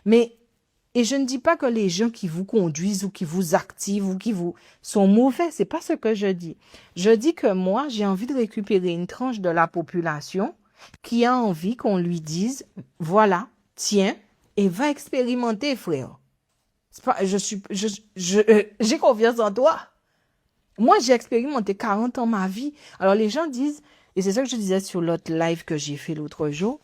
Et je ne dis pas que les gens qui vous conduisent ou qui vous activent ou qui vous sont mauvais. C'est pas ce que je dis. Je dis que moi, j'ai envie de récupérer une tranche de la population qui a envie qu'on lui dise, voilà, tiens, et va expérimenter, frère. J'ai confiance en toi. Moi, j'ai expérimenté 40 ans ma vie. Alors, les gens disent, et c'est ça que je disais sur l'autre live que j'ai fait l'autre jour,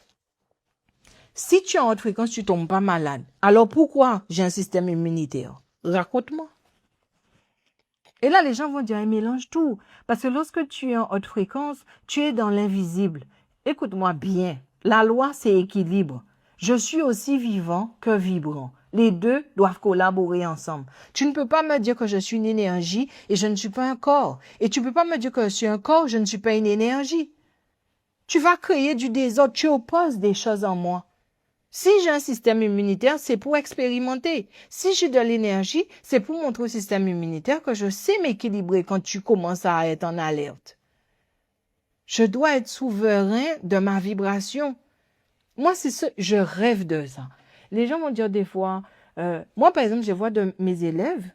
si tu es en haute fréquence, tu ne tombes pas malade. Alors, pourquoi j'ai un système immunitaire? Raconte-moi. Et là, les gens vont dire, ils mélangent tout. Parce que lorsque tu es en haute fréquence, tu es dans l'invisible. Écoute-moi bien. La loi, c'est équilibre. Je suis aussi vivant que vibrant. Les deux doivent collaborer ensemble. Tu ne peux pas me dire que je suis une énergie et je ne suis pas un corps. Et tu ne peux pas me dire que je suis un corps, je ne suis pas une énergie. Tu vas créer du désordre, tu opposes des choses en moi. Si j'ai un système immunitaire, c'est pour expérimenter. Si j'ai de l'énergie, c'est pour montrer au système immunitaire que je sais m'équilibrer quand tu commences à être en alerte. Je dois être souverain de ma vibration. Moi, c'est ça, je rêve de ça. Les gens vont dire des fois, moi par exemple, je vois de mes élèves,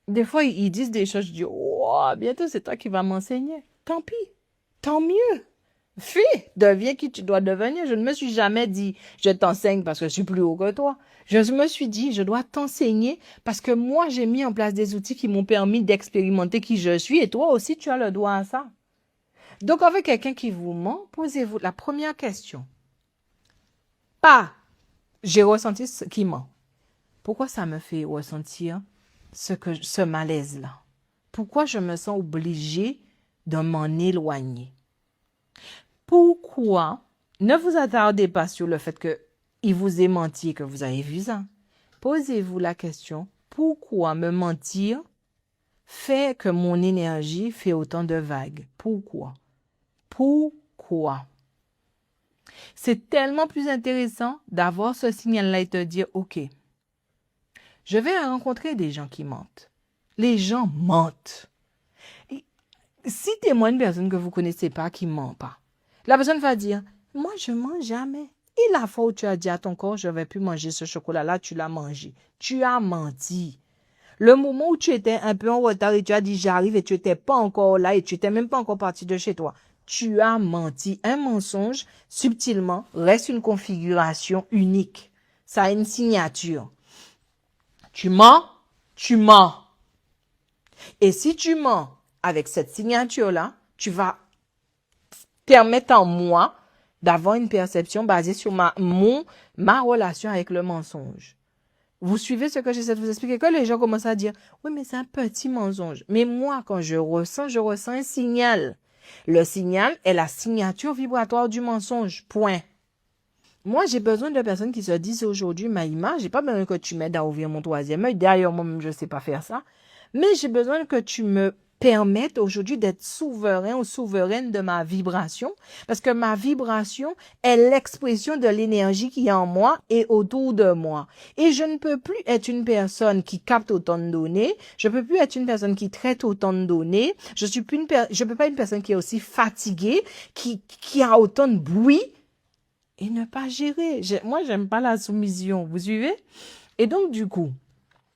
des fois ils disent des choses, je dis, oh, bientôt c'est toi qui vas m'enseigner. Tant pis, tant mieux. Fais, deviens qui tu dois devenir. Je ne me suis jamais dit, je t'enseigne parce que je suis plus haut que toi. Je me suis dit, je dois t'enseigner parce que moi, j'ai mis en place des outils qui m'ont permis d'expérimenter qui je suis et toi aussi, tu as le droit à ça. Donc, avec quelqu'un qui vous ment, posez-vous la première question. Pas, j'ai ressenti ce qui ment. Pourquoi ça me fait ressentir ce malaise-là? Pourquoi je me sens obligée de m'en éloigner? Pourquoi ne vous attardez pas sur le fait qu'il vous ait menti et que vous avez vu ça? Posez-vous la question, pourquoi me mentir fait que mon énergie fait autant de vagues? Pourquoi? Pourquoi? C'est tellement plus intéressant d'avoir ce signal-là et te dire, OK, je vais rencontrer des gens qui mentent. Les gens mentent. Citez-moi une personne que vous ne connaissez pas qui ne ment pas. La personne va dire, moi je ne mens jamais. Et la fois où tu as dit à ton corps, je ne vais plus manger ce chocolat-là, tu l'as mangé. Tu as menti. Le moment où tu étais un peu en retard et tu as dit j'arrive et tu n'étais pas encore là et tu n'étais même pas encore parti de chez toi, tu as menti. Un mensonge, subtilement, reste une configuration unique. Ça a une signature. Tu mens, tu mens. Et si tu mens avec cette signature-là, tu vas permettre en moi d'avoir une perception basée sur ma relation avec le mensonge. Vous suivez ce que j'essaie de vous expliquer? Que les gens commencent à dire, oui, mais c'est un petit mensonge. Mais moi, quand je ressens un signal. Le signal est la signature vibratoire du mensonge. Point. Moi, j'ai besoin de personnes qui se disent aujourd'hui, Maïma, j'ai pas besoin que tu m'aides à ouvrir mon troisième œil. D'ailleurs, moi-même, je sais pas faire ça. Mais j'ai besoin que tu me permettes aujourd'hui d'être souverain ou souveraine de ma vibration. Parce que ma vibration est l'expression de l'énergie qui est en moi et autour de moi. Et je ne peux plus être une personne qui capte autant de données. Je peux plus être une personne qui traite autant de données. Je peux pas être une personne qui est aussi fatiguée, qui a autant de bruit. Et ne pas gérer. Moi, j'aime pas la soumission. Vous suivez? Et donc, du coup,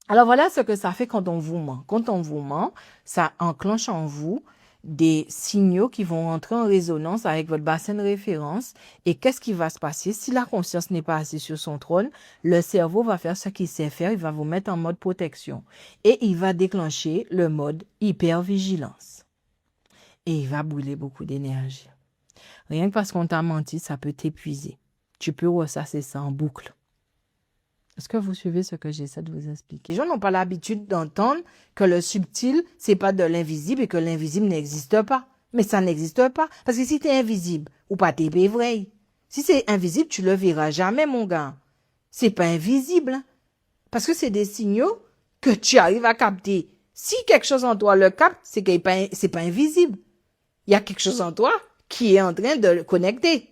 alors voilà ce que ça fait quand on vous ment. Quand on vous ment, ça enclenche en vous des signaux qui vont entrer en résonance avec votre bassin de référence. Et qu'est-ce qui va se passer? Si la conscience n'est pas assise sur son trône, le cerveau va faire ce qu'il sait faire. Il va vous mettre en mode protection. Et il va déclencher le mode hypervigilance. Et il va brûler beaucoup d'énergie. Rien que parce qu'on t'a menti, ça peut t'épuiser. Tu peux ressasser ça en boucle. Est-ce que vous suivez ce que j'essaie de vous expliquer? Les gens n'ont pas l'habitude d'entendre que le subtil, c'est pas de l'invisible et que l'invisible n'existe pas. Mais ça n'existe pas. Parce que si tu es invisible, ou pas t'es vrai. Si c'est invisible, tu le verras jamais, mon gars. C'est pas invisible. Hein? Parce que c'est des signaux que tu arrives à capter. Si quelque chose en toi le capte, c'est pas invisible. Il y a quelque chose en toi qui est en train de le connecter.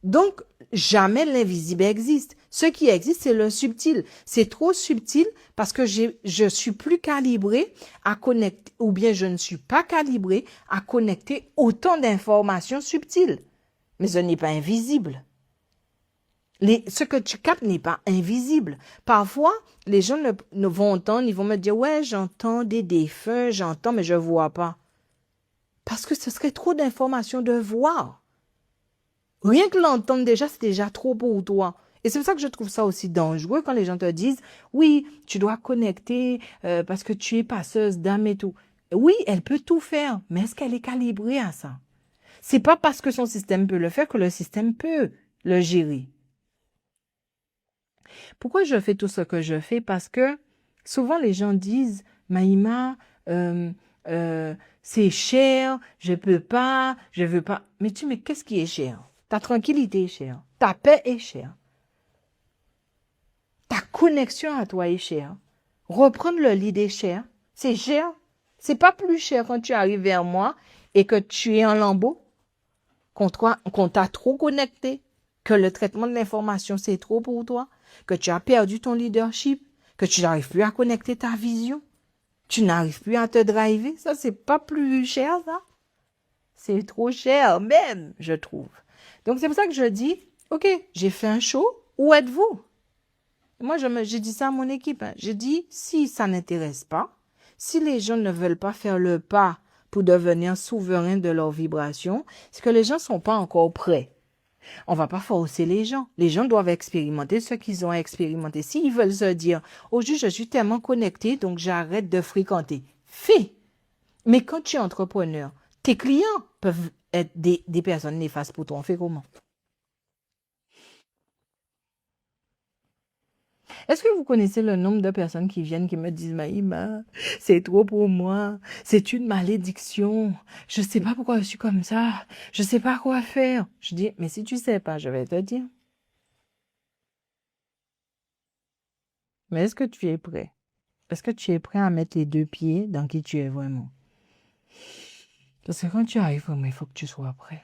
Donc, jamais l'invisible existe. Ce qui existe, c'est le subtil. C'est trop subtil parce que je suis plus calibré à connecter, ou bien je ne suis pas calibré à connecter autant d'informations subtiles. Mais ce n'est pas invisible. Ce que tu captes n'est pas invisible. Parfois, les gens ne vont entendre, ils vont me dire, ouais, j'entends des défunts, j'entends, mais je vois pas. Parce que ce serait trop d'informations de voir. Rien que l'entendre déjà, c'est déjà trop pour toi. Et c'est pour ça que je trouve ça aussi dangereux quand les gens te disent, oui, tu dois connecter parce que tu es passeuse d'âme et tout. Oui, elle peut tout faire, mais est-ce qu'elle est calibrée à ça? C'est pas parce que son système peut le faire que le système peut le gérer. Pourquoi je fais tout ce que je fais? Parce que souvent les gens disent, Maïma, c'est cher, je peux pas, je veux pas. Mais qu'est-ce qui est cher? Ta tranquillité est chère, ta paix est chère, ta connexion à toi est chère. Reprendre le lead est cher, c'est cher. C'est pas plus cher quand tu arrives vers moi et que tu es en lambeau, qu'on t'a trop connecté, que le traitement de l'information c'est trop pour toi, que tu as perdu ton leadership, que tu n'arrives plus à connecter ta vision, tu n'arrives plus à te driver. Ça, c'est pas plus cher, ça. C'est trop cher même, je trouve. Donc, c'est pour ça que je dis, OK, j'ai fait un show, où êtes-vous? Moi, j'ai dit ça à mon équipe. Hein. J'ai dit, si ça n'intéresse pas, si les gens ne veulent pas faire le pas pour devenir souverains de leur vibration, c'est que les gens ne sont pas encore prêts. On ne va pas forcer les gens. Les gens doivent expérimenter ce qu'ils ont expérimenté. S'ils veulent se dire, aujourd'hui, je suis tellement connecté, donc j'arrête de fréquenter. Fais. Mais quand tu es entrepreneur, tes clients peuvent être des personnes néfastes pour toi. On fait comment? Est-ce que vous connaissez le nombre de personnes qui viennent qui me disent, Maïma, c'est trop pour moi, c'est une malédiction, je ne sais pas pourquoi je suis comme ça, je ne sais pas quoi faire. Je dis, mais si tu ne sais pas, je vais te dire. Mais est-ce que tu es prêt? Est-ce que tu es prêt à mettre les deux pieds dans qui tu es vraiment? Parce que quand tu arrives vraiment, il faut que tu sois prêt.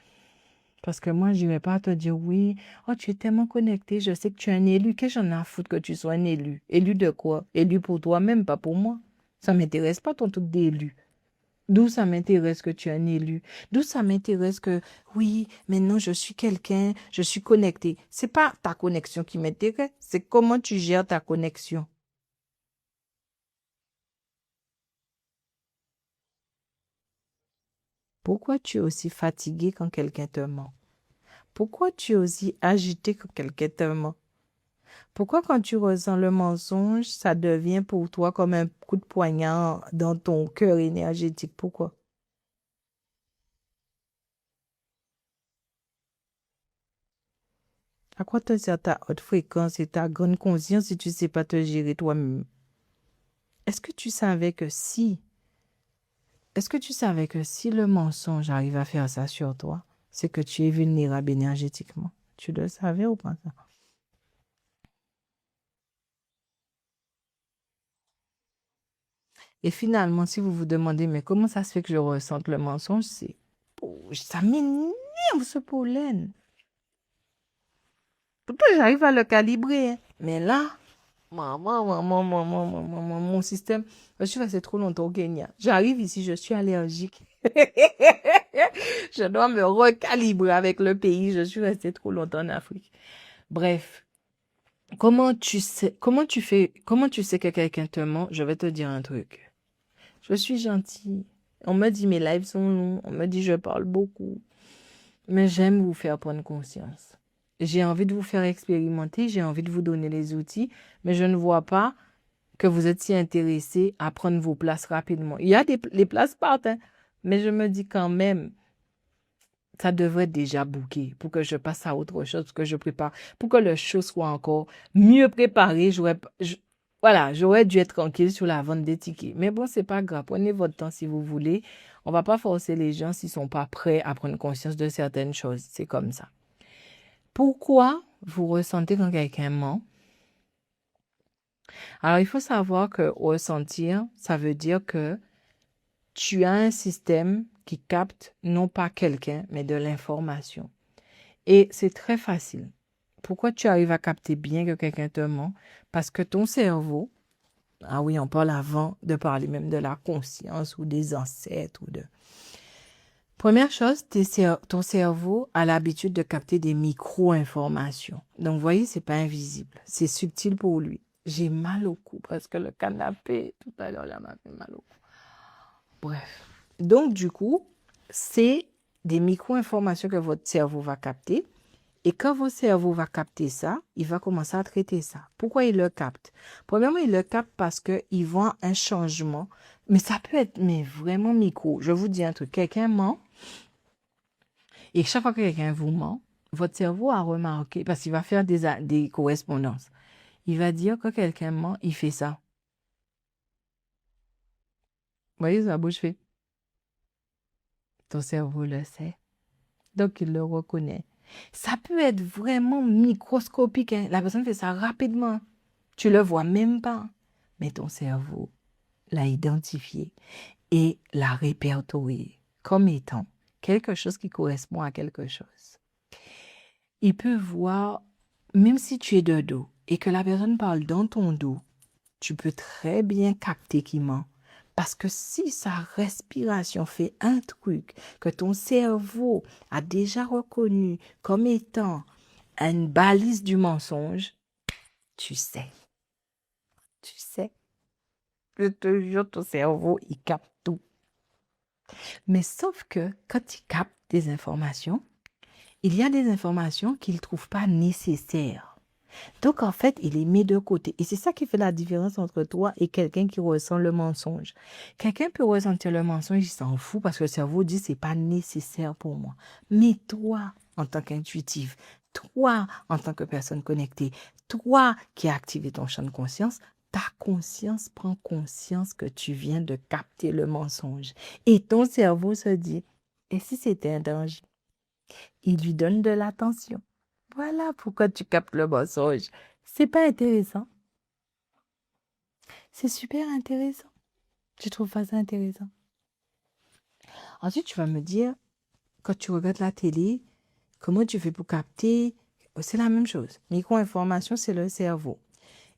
Parce que moi, je n'irai pas te dire, oui, oh, tu es tellement connecté, je sais que tu es un élu. Qu'est-ce que j'en ai à foutre que tu sois un élu? Élu de quoi? Élu pour toi-même, pas pour moi. Ça ne m'intéresse pas ton truc d'élu. D'où ça m'intéresse que tu es un élu. D'où ça m'intéresse que, oui, maintenant je suis quelqu'un, je suis connecté. C'est pas ta connexion qui m'intéresse, c'est comment tu gères ta connexion. Pourquoi tu es aussi fatigué quand quelqu'un te ment? Pourquoi tu es aussi agité quand quelqu'un te ment? Pourquoi quand tu ressens le mensonge, ça devient pour toi comme un coup de poignard dans ton cœur énergétique? Pourquoi? À quoi te sert ta haute fréquence et ta grande conscience si tu ne sais pas te gérer toi-même? Est-ce que tu savais que si, est-ce que tu savais que si le mensonge arrive à faire ça sur toi, c'est que tu es vulnérable énergétiquement? Tu le savais ou pas ça? Et finalement, si vous vous demandez, mais comment ça se fait que je ressente le mensonge, c'est, oh, ça m'énerve ce pollen. Pourtant, j'arrive à le calibrer, hein. Mais là, mon système, je suis resté trop longtemps au Kenya. J'arrive ici, je suis allergique. Je dois me recalibrer avec le pays. Je suis resté trop longtemps en Afrique. Bref, comment tu sais que quelqu'un te ment? Je vais te dire un truc. Je suis gentille. On me dit mes lives sont longs. On me dit je parle beaucoup. Mais j'aime vous faire prendre conscience. J'ai envie de vous faire expérimenter, j'ai envie de vous donner les outils, mais je ne vois pas que vous êtes si intéressé à prendre vos places rapidement. Il y a les places partent, hein, mais je me dis quand même, ça devrait être déjà booké pour que je passe à autre chose, pour que je prépare, pour que le show soit encore mieux préparé. Voilà, j'aurais dû être tranquille sur la vente des tickets. Mais bon, c'est pas grave. Prenez votre temps si vous voulez. On va pas forcer les gens s'ils sont pas prêts à prendre conscience de certaines choses. C'est comme ça. Pourquoi vous ressentez quand quelqu'un ment? Alors, il faut savoir que ressentir, ça veut dire que tu as un système qui capte non pas quelqu'un, mais de l'information. Et c'est très facile. Pourquoi tu arrives à capter bien que quelqu'un te ment? Parce que ton cerveau, ah oui, on parle avant de parler même de la conscience ou des ancêtres ou de... Première chose, ton cerveau a l'habitude de capter des micro-informations. Donc, vous voyez, c'est pas invisible. C'est subtil pour lui. J'ai mal au cou parce que le canapé, tout à l'heure, là, m'a fait mal au cou. Bref. Donc, du coup, c'est des micro-informations que votre cerveau va capter. Et quand votre cerveau va capter ça, il va commencer à traiter ça. Pourquoi il le capte? Premièrement, il le capte parce qu'il voit un changement. Mais ça peut être mais vraiment micro. Je vous dis un truc. Quelqu'un ment. Et chaque fois que quelqu'un vous ment, votre cerveau a remarqué, parce qu'il va faire des correspondances. Il va dire que quelqu'un ment, il fait ça. Vous voyez, sa bouche fait. Ton cerveau le sait. Donc, il le reconnaît. Ça peut être vraiment microscopique, hein. La personne fait ça rapidement. Tu le vois même pas. Mais ton cerveau l'a identifié et l'a répertorié comme étant quelque chose qui correspond à quelque chose. Il peut voir, même si tu es de dos et que la personne parle dans ton dos, tu peux très bien capter qu'il ment. Parce que si sa respiration fait un truc que ton cerveau a déjà reconnu comme étant une balise du mensonge, tu sais. Tu sais. Je te jure, ton cerveau, il capte tout. Mais sauf que quand il capte des informations, il y a des informations qu'il ne trouve pas nécessaires. Donc, en fait, il les met de côté. Et c'est ça qui fait la différence entre toi et quelqu'un qui ressent le mensonge. Quelqu'un peut ressentir le mensonge, il s'en fout parce que le cerveau dit c'est pas nécessaire pour moi. Mais toi, en tant qu'intuitif, toi, en tant que personne connectée, toi qui as activé ton champ de conscience, ta conscience prend conscience que tu viens de capter le mensonge. Et ton cerveau se dit, et si c'était un danger? Il lui donne de l'attention. Voilà pourquoi tu captes le mensonge. C'est pas intéressant. C'est super intéressant. Tu trouves pas ça intéressant? Ensuite, tu vas me dire, quand tu regardes la télé, comment tu fais pour capter? C'est la même chose. Micro-information, c'est le cerveau.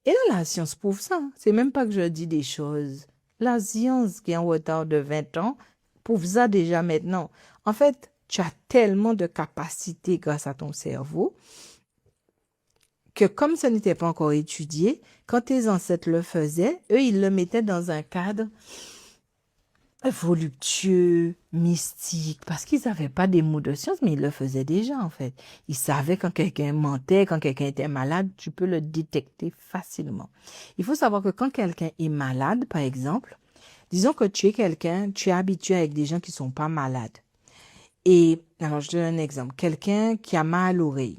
Et là, la science prouve ça. C'est même pas que je dis des choses. La science qui est en retard de 20 ans Pour ça déjà maintenant. En fait, tu as tellement de capacités grâce à ton cerveau que comme ça n'était pas encore étudié, quand tes ancêtres le faisaient, eux, ils le mettaient dans un cadre voluptueux, mystique, parce qu'ils n'avaient pas des mots de science, mais ils le faisaient déjà, en fait. Ils savaient quand quelqu'un mentait, quand quelqu'un était malade, tu peux le détecter facilement. Il faut savoir que quand quelqu'un est malade, par exemple, disons que tu es quelqu'un, tu es habitué avec des gens qui sont pas malades. Et, alors, je te donne un exemple. Quelqu'un qui a mal à l'oreille.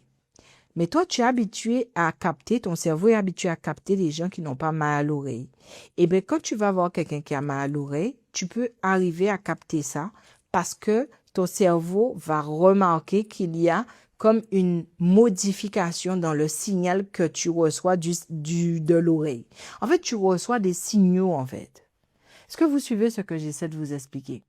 Mais toi, tu es habitué à capter, ton cerveau est habitué à capter les gens qui n'ont pas mal à l'oreille. Et bien, quand tu vas voir quelqu'un qui a mal à l'oreille, tu peux arriver à capter ça parce que ton cerveau va remarquer qu'il y a comme une modification dans le signal que tu reçois de l'oreille. En fait, tu reçois des signaux, en fait. Est-ce que vous suivez ce que j'essaie de vous expliquer?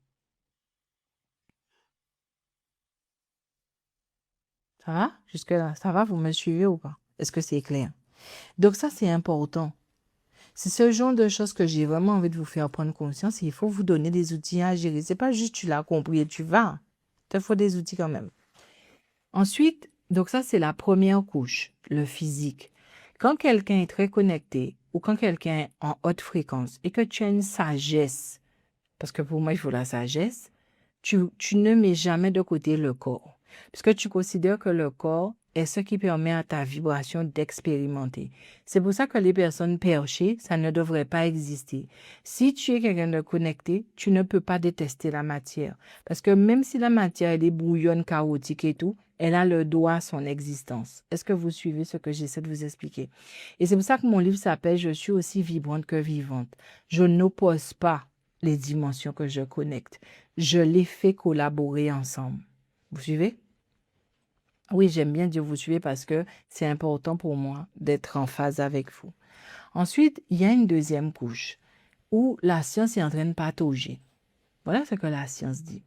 Ça va? Jusque-là, ça va? Vous me suivez ou pas? Est-ce que c'est clair? Donc ça, c'est important. C'est ce genre de choses que j'ai vraiment envie de vous faire prendre conscience et il faut vous donner des outils à gérer. C'est pas juste tu l'as compris et tu vas. Il te faut des outils quand même. Ensuite, donc ça, c'est la première couche, le physique. Quand quelqu'un est très connecté ou quand quelqu'un est en haute fréquence et que tu as une sagesse, parce que pour moi, il faut la sagesse, tu ne mets jamais de côté le corps. Puisque tu considères que le corps est ce qui permet à ta vibration d'expérimenter. C'est pour ça que les personnes perchées, ça ne devrait pas exister. Si tu es quelqu'un de connecté, tu ne peux pas détester la matière. Parce que même si la matière elle est brouillonne, chaotique et tout, elle a le droit à son existence. Est-ce que vous suivez ce que j'essaie de vous expliquer? Et c'est pour ça que mon livre s'appelle « Je suis aussi vibrante que vivante ». Je n'oppose pas les dimensions que je connecte. Je les fais collaborer ensemble. Vous suivez? Oui, j'aime bien dire vous suivez parce que c'est important pour moi d'être en phase avec vous. Ensuite, il y a une deuxième couche où la science est en train de patauger. Voilà ce que la science dit.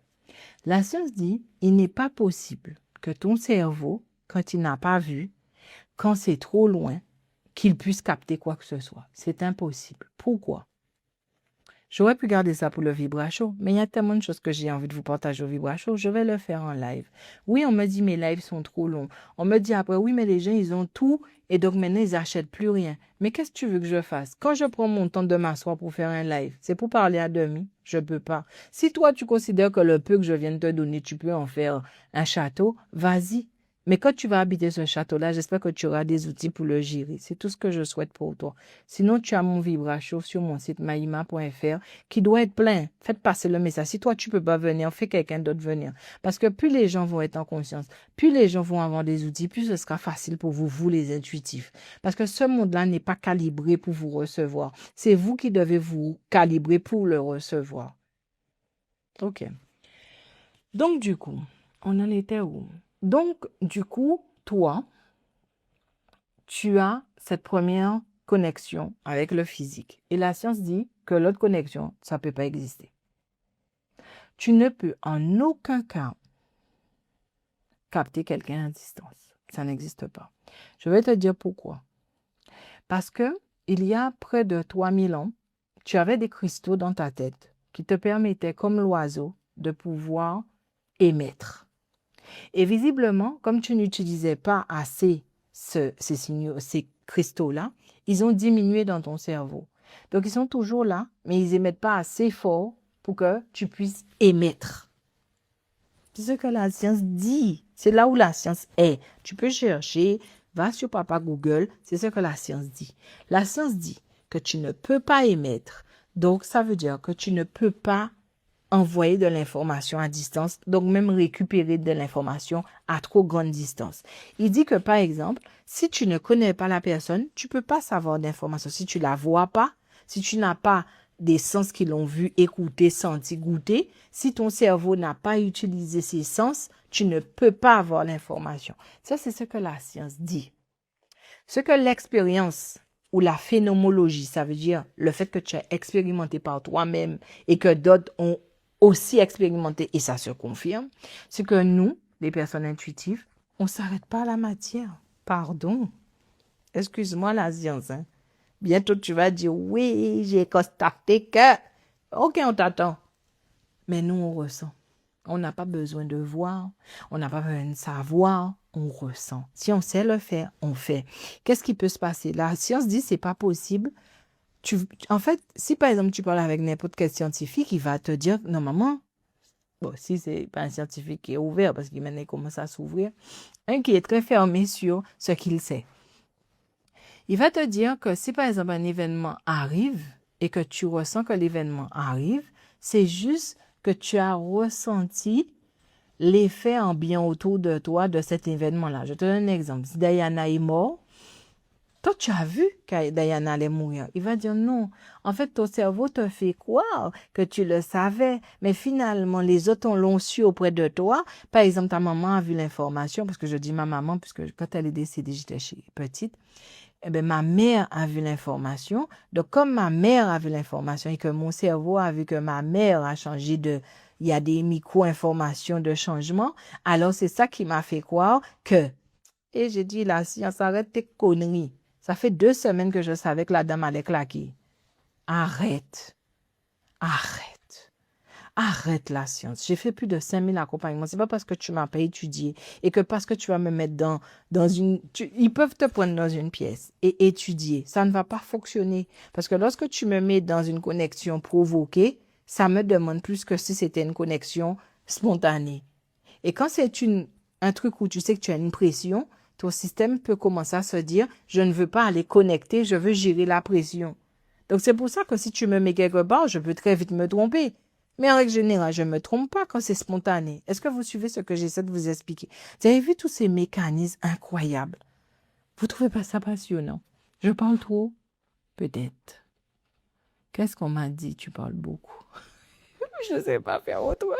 La science dit, il n'est pas possible que ton cerveau, quand il n'a pas vu, quand c'est trop loin, qu'il puisse capter quoi que ce soit. C'est impossible. Pourquoi? J'aurais pu garder ça pour le Vibra-Show, mais il y a tellement de choses que j'ai envie de vous partager au Vibra-Show, je vais le faire en live. Oui, on me dit mes lives sont trop longs. On me dit après, oui, mais les gens, ils ont tout et donc maintenant, ils n'achètent plus rien. Mais qu'est-ce que tu veux que je fasse? Quand je prends mon temps de m'asseoir pour faire un live, c'est pour parler à demi? Je ne peux pas. Si toi, tu considères que le peu que je viens de te donner, tu peux en faire un château, vas-y. Mais quand tu vas habiter ce château-là, j'espère que tu auras des outils pour le gérer. C'est tout ce que je souhaite pour toi. Sinon, tu as mon Vibra-Show sur mon site maïma.fr qui doit être plein. Faites passer le message. Si toi, tu peux pas venir, fais quelqu'un d'autre venir. Parce que plus les gens vont être en conscience, plus les gens vont avoir des outils, plus ce sera facile pour vous, vous les intuitifs. Parce que ce monde-là n'est pas calibré pour vous recevoir. C'est vous qui devez vous calibrer pour le recevoir. OK. Donc, du coup, on en était où? Donc, du coup, toi, tu as cette première connexion avec le physique. Et la science dit que l'autre connexion, ça ne peut pas exister. Tu ne peux en aucun cas capter quelqu'un à distance. Ça n'existe pas. Je vais te dire pourquoi. Parce que il y a près de 3000 ans, tu avais des cristaux dans ta tête qui te permettaient, comme l'oiseau, de pouvoir émettre. Et visiblement, comme tu n'utilisais pas assez ces signaux, ces cristaux-là, ils ont diminué dans ton cerveau. Donc, ils sont toujours là, mais ils n'émettent pas assez fort pour que tu puisses émettre. C'est ce que la science dit. C'est là où la science est. Tu peux chercher, va sur Papa Google, c'est ce que la science dit. La science dit que tu ne peux pas émettre. Donc, ça veut dire que tu ne peux pas envoyer de l'information à distance, donc même récupérer de l'information à trop grande distance. Il dit que, par exemple, si tu ne connais pas la personne, tu ne peux pas savoir d'informations. Si tu ne la vois pas, si tu n'as pas des sens qui l'ont vu, écouté, senti, goûté, si ton cerveau n'a pas utilisé ses sens, tu ne peux pas avoir l'information. Ça, c'est ce que la science dit. Ce que l'expérience ou la phénoménologie, ça veut dire le fait que tu as expérimenté par toi-même et que d'autres ont aussi expérimenté, et ça se confirme, c'est que nous, les personnes intuitives, on ne s'arrête pas à la matière. Pardon. Excuse-moi la science. Hein. Bientôt, tu vas dire, oui, j'ai constaté que... Ok, on t'attend. Mais nous, on ressent. On n'a pas besoin de voir, on n'a pas besoin de savoir, on ressent. Si on sait le faire, on fait. Qu'est-ce qui peut se passer? La science dit c'est pas possible. En fait, si par exemple tu parles avec n'importe quel scientifique, il va te dire, non maman, bon, si c'est pas un scientifique qui est ouvert, parce qu'il maintenant il commence à s'ouvrir, un qui est très fermé sur ce qu'il sait. Il va te dire que si par exemple un événement arrive et que tu ressens que l'événement arrive, c'est juste que tu as ressenti l'effet ambiant autour de toi de cet événement-là. Je te donne un exemple. Si Diana est morte, toi, tu as vu que Diana allait mourir. Il va dire non. En fait, ton cerveau te fait croire que tu le savais, mais finalement, les autres l'ont su auprès de toi. Par exemple, ta maman a vu l'information, parce que je dis ma maman, puisque quand elle est décédée, j'étais petite. Eh bien, ma mère a vu l'information. Donc, comme ma mère a vu l'information et que mon cerveau a vu que ma mère a changé il y a des micro-informations de changement, alors c'est ça qui m'a fait croire que, et j'ai dit, la science, arrête tes conneries. Ça fait 2 semaines que je savais que la dame allait claquer. Arrête. Arrête. Arrête la science. J'ai fait plus de 5000 accompagnements. C'est pas parce que tu m'as pas étudié et que parce que tu vas me mettre dans une... ils peuvent te prendre dans une pièce et étudier. Ça ne va pas fonctionner. Parce que lorsque tu me mets dans une connexion provoquée, ça me demande plus que si c'était une connexion spontanée. Et quand c'est un truc où tu sais que tu as une pression, ton système peut commencer à se dire, je ne veux pas aller connecter, je veux gérer la pression. Donc c'est pour ça que si tu me mets quelque part, je peux très vite me tromper. Mais en règle générale, je ne me trompe pas quand c'est spontané. Est-ce que vous suivez ce que j'essaie de vous expliquer? Vous avez vu tous ces mécanismes incroyables? Vous ne trouvez pas ça passionnant? Je parle trop? Peut-être. Qu'est-ce qu'on m'a dit? Tu parles beaucoup. Je ne sais pas faire autrement.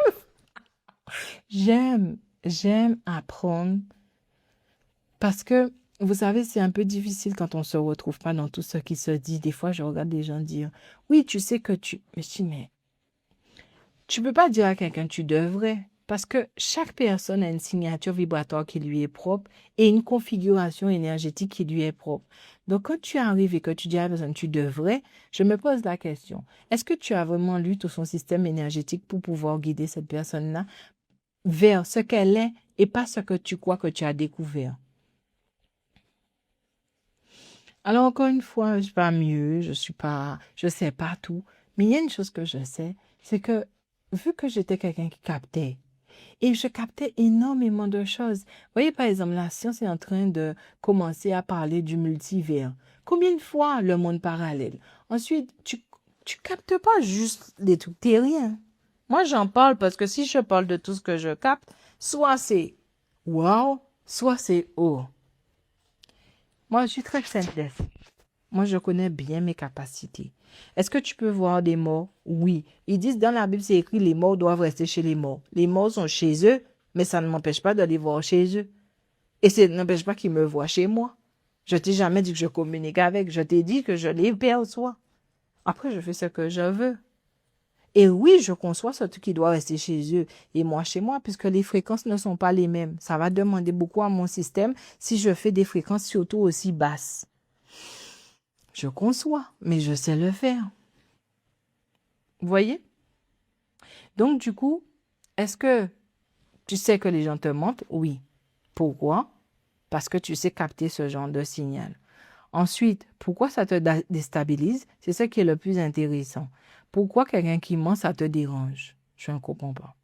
J'aime apprendre parce que, vous savez, c'est un peu difficile quand on ne se retrouve pas dans tout ce qui se dit. Des fois, je regarde des gens dire, oui, tu sais que tu... Mais je dis, mais tu peux pas dire à quelqu'un tu devrais, parce que chaque personne a une signature vibratoire qui lui est propre et une configuration énergétique qui lui est propre. Donc, quand tu arrives et que tu dis à la personne tu devrais, je me pose la question, est-ce que tu as vraiment lu tout son système énergétique pour pouvoir guider cette personne-là vers ce qu'elle est et pas ce que tu crois que tu as découvert? Alors, encore une fois, je ne suis pas mieux, je sais pas tout, mais il y a une chose que je sais, c'est que vu que j'étais quelqu'un qui captait, et je captais énormément de choses. Vous voyez, par exemple, la science est en train de commencer à parler du multivers. Combien de fois le monde parallèle? Ensuite, tu captes pas juste des trucs terriens. Moi, j'en parle parce que si je parle de tout ce que je capte, soit c'est wow, soit c'est oh. Moi, je suis très sincère. Moi, je connais bien mes capacités. Est-ce que tu peux voir des morts? Oui. Ils disent dans la Bible, c'est écrit, les morts doivent rester chez les morts. Les morts sont chez eux, mais ça ne m'empêche pas de les voir chez eux. Et ça n'empêche pas qu'ils me voient chez moi. Je t'ai jamais dit que je communique avec. Je t'ai dit que je les perçois. Après, je fais ce que je veux. Et oui, je conçois ce truc qui doit rester chez eux et moi chez moi, puisque les fréquences ne sont pas les mêmes. Ça va demander beaucoup à mon système si je fais des fréquences surtout aussi basses. Je conçois, mais je sais le faire. Vous voyez? Donc, du coup, est-ce que tu sais que les gens te mentent? Oui. Pourquoi? Parce que tu sais capter ce genre de signal. Ensuite, pourquoi ça te déstabilise? C'est ce qui est le plus intéressant. Pourquoi quelqu'un qui ment, ça te dérange? Je ne comprends pas.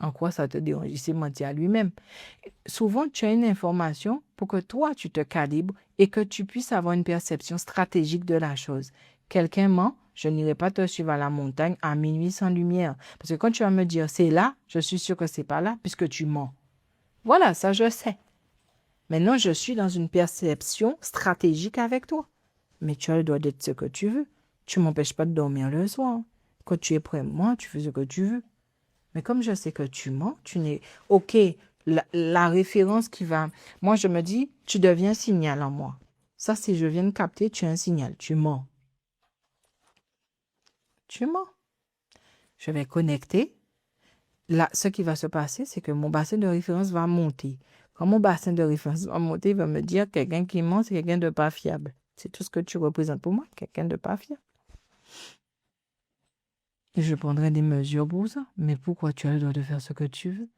En quoi ça te dérange? Il s'est menti à lui-même. Souvent, tu as une information pour que toi, tu te calibres et que tu puisses avoir une perception stratégique de la chose. Quelqu'un ment, je n'irai pas te suivre à la montagne à minuit sans lumière. Parce que quand tu vas me dire c'est là, je suis sûr que c'est pas là puisque tu mens. Voilà, ça je sais. Maintenant, je suis dans une perception stratégique avec toi. Mais tu as le droit d'être ce que tu veux. Tu ne m'empêches pas de dormir le soir. Quand tu es près de moi, tu fais ce que tu veux. Mais comme je sais que tu mens, tu n'es... OK, la référence qui va... Moi, je me dis, tu deviens un signal en moi. Ça, si je viens de capter, tu es un signal. Tu mens. Tu mens. Je vais connecter. Là, ce qui va se passer, c'est que mon bassin de référence va monter. Quand mon bassin de référence va monter, il va me dire quelqu'un qui ment, c'est quelqu'un de pas fiable. C'est tout ce que tu représentes pour moi, quelqu'un de pas fiable. Et je prendrai des mesures pour ça. Mais pourquoi tu as le droit de faire ce que tu veux?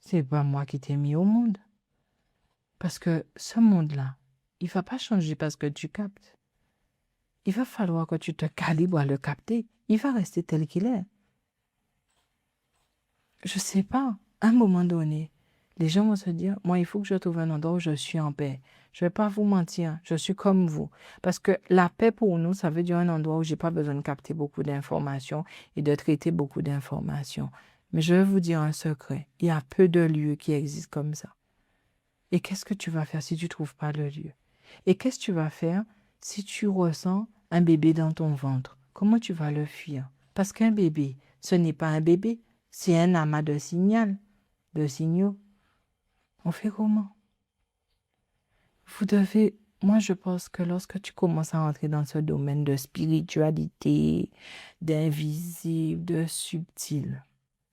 C'est pas moi qui t'ai mis au monde. Parce que ce monde-là, il va pas changer parce que tu captes. Il va falloir que tu te calibres à le capter. Il va rester tel qu'il est. Je sais pas. À un moment donné, les gens vont se dire, moi, il faut que je trouve un endroit où je suis en paix. Je vais pas vous mentir, je suis comme vous. Parce que la paix pour nous, ça veut dire un endroit où j'ai pas besoin de capter beaucoup d'informations et de traiter beaucoup d'informations. Mais je vais vous dire un secret. Il y a peu de lieux qui existent comme ça. Et qu'est-ce que tu vas faire si tu trouves pas le lieu? Et qu'est-ce que tu vas faire si tu ressens un bébé dans ton ventre? Comment tu vas le fuir? Parce qu'un bébé, ce n'est pas un bébé, c'est un amas de signaux. On fait comment? Moi je pense que lorsque tu commences à entrer dans ce domaine de spiritualité, d'invisible, de subtil,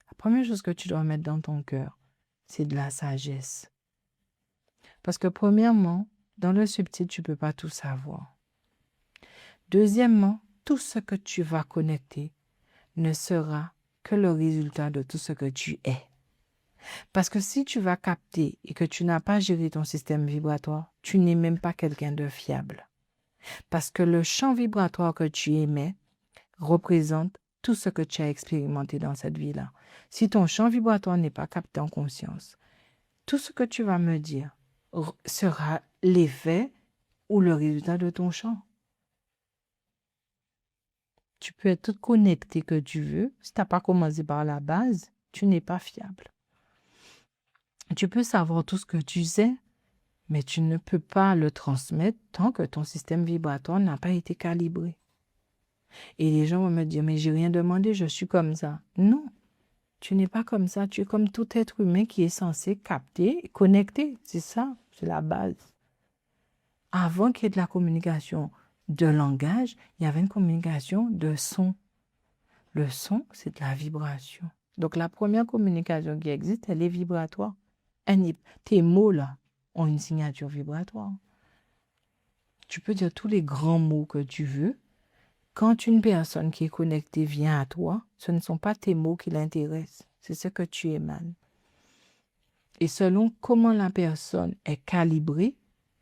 la première chose que tu dois mettre dans ton cœur, c'est de la sagesse. Parce que premièrement, dans le subtil, tu ne peux pas tout savoir. Deuxièmement, tout ce que tu vas connecter ne sera que le résultat de tout ce que tu es. Parce que si tu vas capter et que tu n'as pas géré ton système vibratoire, tu n'es même pas quelqu'un de fiable. Parce que le champ vibratoire que tu émets représente tout ce que tu as expérimenté dans cette vie-là. Si ton champ vibratoire n'est pas capté en conscience, tout ce que tu vas me dire sera l'effet ou le résultat de ton champ. Tu peux être tout connecté que tu veux. Si tu n'as pas commencé par la base, tu n'es pas fiable. Tu peux savoir tout ce que tu sais, mais tu ne peux pas le transmettre tant que ton système vibratoire n'a pas été calibré. Et les gens vont me dire, mais j'ai rien demandé, je suis comme ça. Non, tu n'es pas comme ça. Tu es comme tout être humain qui est censé capter et connecter. C'est ça, c'est la base. Avant qu'il y ait de la communication de langage, il y avait une communication de son. Le son, c'est de la vibration. Donc, la première communication qui existe, elle est vibratoire. Tes mots, là, ont une signature vibratoire. Tu peux dire tous les grands mots que tu veux. Quand une personne qui est connectée vient à toi, ce ne sont pas tes mots qui l'intéressent, c'est ce que tu émanes. Et selon comment la personne est calibrée,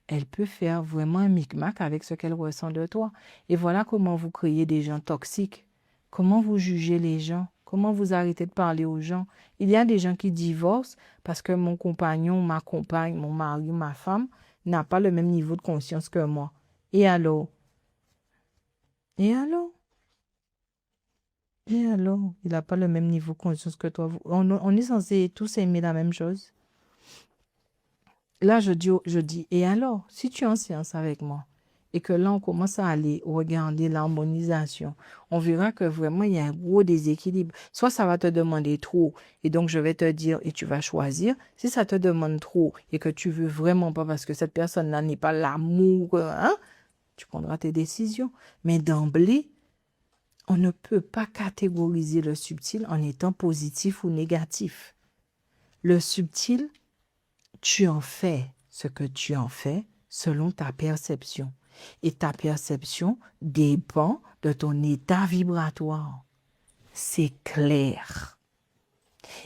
elle peut faire vraiment un micmac avec ce qu'elle ressent de toi. Et voilà comment vous créez des gens toxiques. Comment vous jugez les gens? Comment vous arrêtez de parler aux gens? Il y a des gens qui divorcent parce que mon compagnon, ma compagne, mon mari, ma femme n'a pas le même niveau de conscience que moi. Et alors? Et alors? Et alors? Il n'a pas le même niveau de conscience que toi. On est censé tous aimer la même chose. Là, je dis, et alors? Si tu es en séance avec moi, et que là, on commence à aller regarder l'harmonisation, on verra que vraiment, il y a un gros déséquilibre. Soit ça va te demander trop, et donc je vais te dire, et tu vas choisir. Si ça te demande trop, et que tu veux vraiment pas, parce que cette personne-là n'est pas l'amour, hein, tu prendras tes décisions. Mais d'emblée, on ne peut pas catégoriser le subtil en étant positif ou négatif. Le subtil, tu en fais ce que tu en fais selon ta perception. Et ta perception dépend de ton état vibratoire. C'est clair.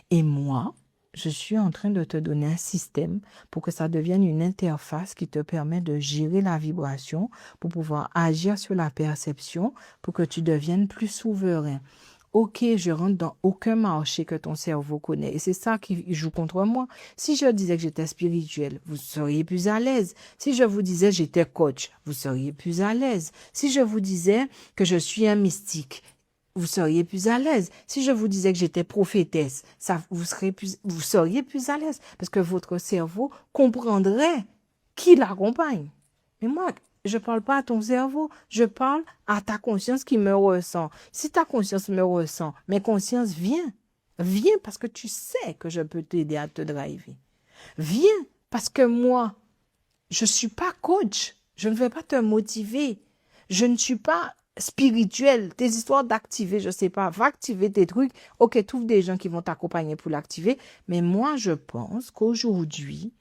Et moi, je suis en train de te donner un système pour que ça devienne une interface qui te permet de gérer la vibration, pour pouvoir agir sur la perception, pour que tu deviennes plus souverain. Ok, je rentre dans aucun marché que ton cerveau connaît. Et c'est ça qui joue contre moi. Si je disais que j'étais spirituel, vous seriez plus à l'aise. Si je vous disais que j'étais coach, vous seriez plus à l'aise. Si je vous disais que je suis un mystique, vous seriez plus à l'aise. Si je vous disais que j'étais prophétesse, vous seriez plus à l'aise. Parce que votre cerveau comprendrait qui l'accompagne. Mais moi, je ne parle pas à ton cerveau, je parle à ta conscience qui me ressent. Si ta conscience me ressent, mes consciences viens. Viens parce que tu sais que je peux t'aider à te driver. Viens parce que moi, je ne suis pas coach. Je ne vais pas te motiver. Je ne suis pas spirituel. Tes histoires d'activer, je ne sais pas, va activer tes trucs. Ok, trouve des gens qui vont t'accompagner pour l'activer. Mais moi, je pense qu'aujourd'hui,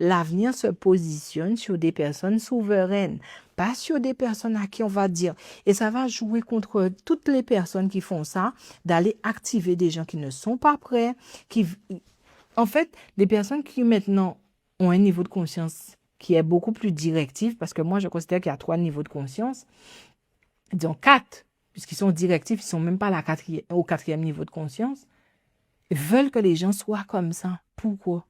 l'avenir se positionne sur des personnes souveraines, pas sur des personnes à qui on va dire. Et ça va jouer contre toutes les personnes qui font ça, d'aller activer des gens qui ne sont pas prêts, en fait, des personnes qui maintenant ont un niveau de conscience qui est beaucoup plus directif, parce que moi, je considère qu'il y a 3 niveaux de conscience, disons 4, puisqu'ils sont directifs, ils ne sont même pas au 4e niveau de conscience, veulent que les gens soient comme ça. Pourquoi?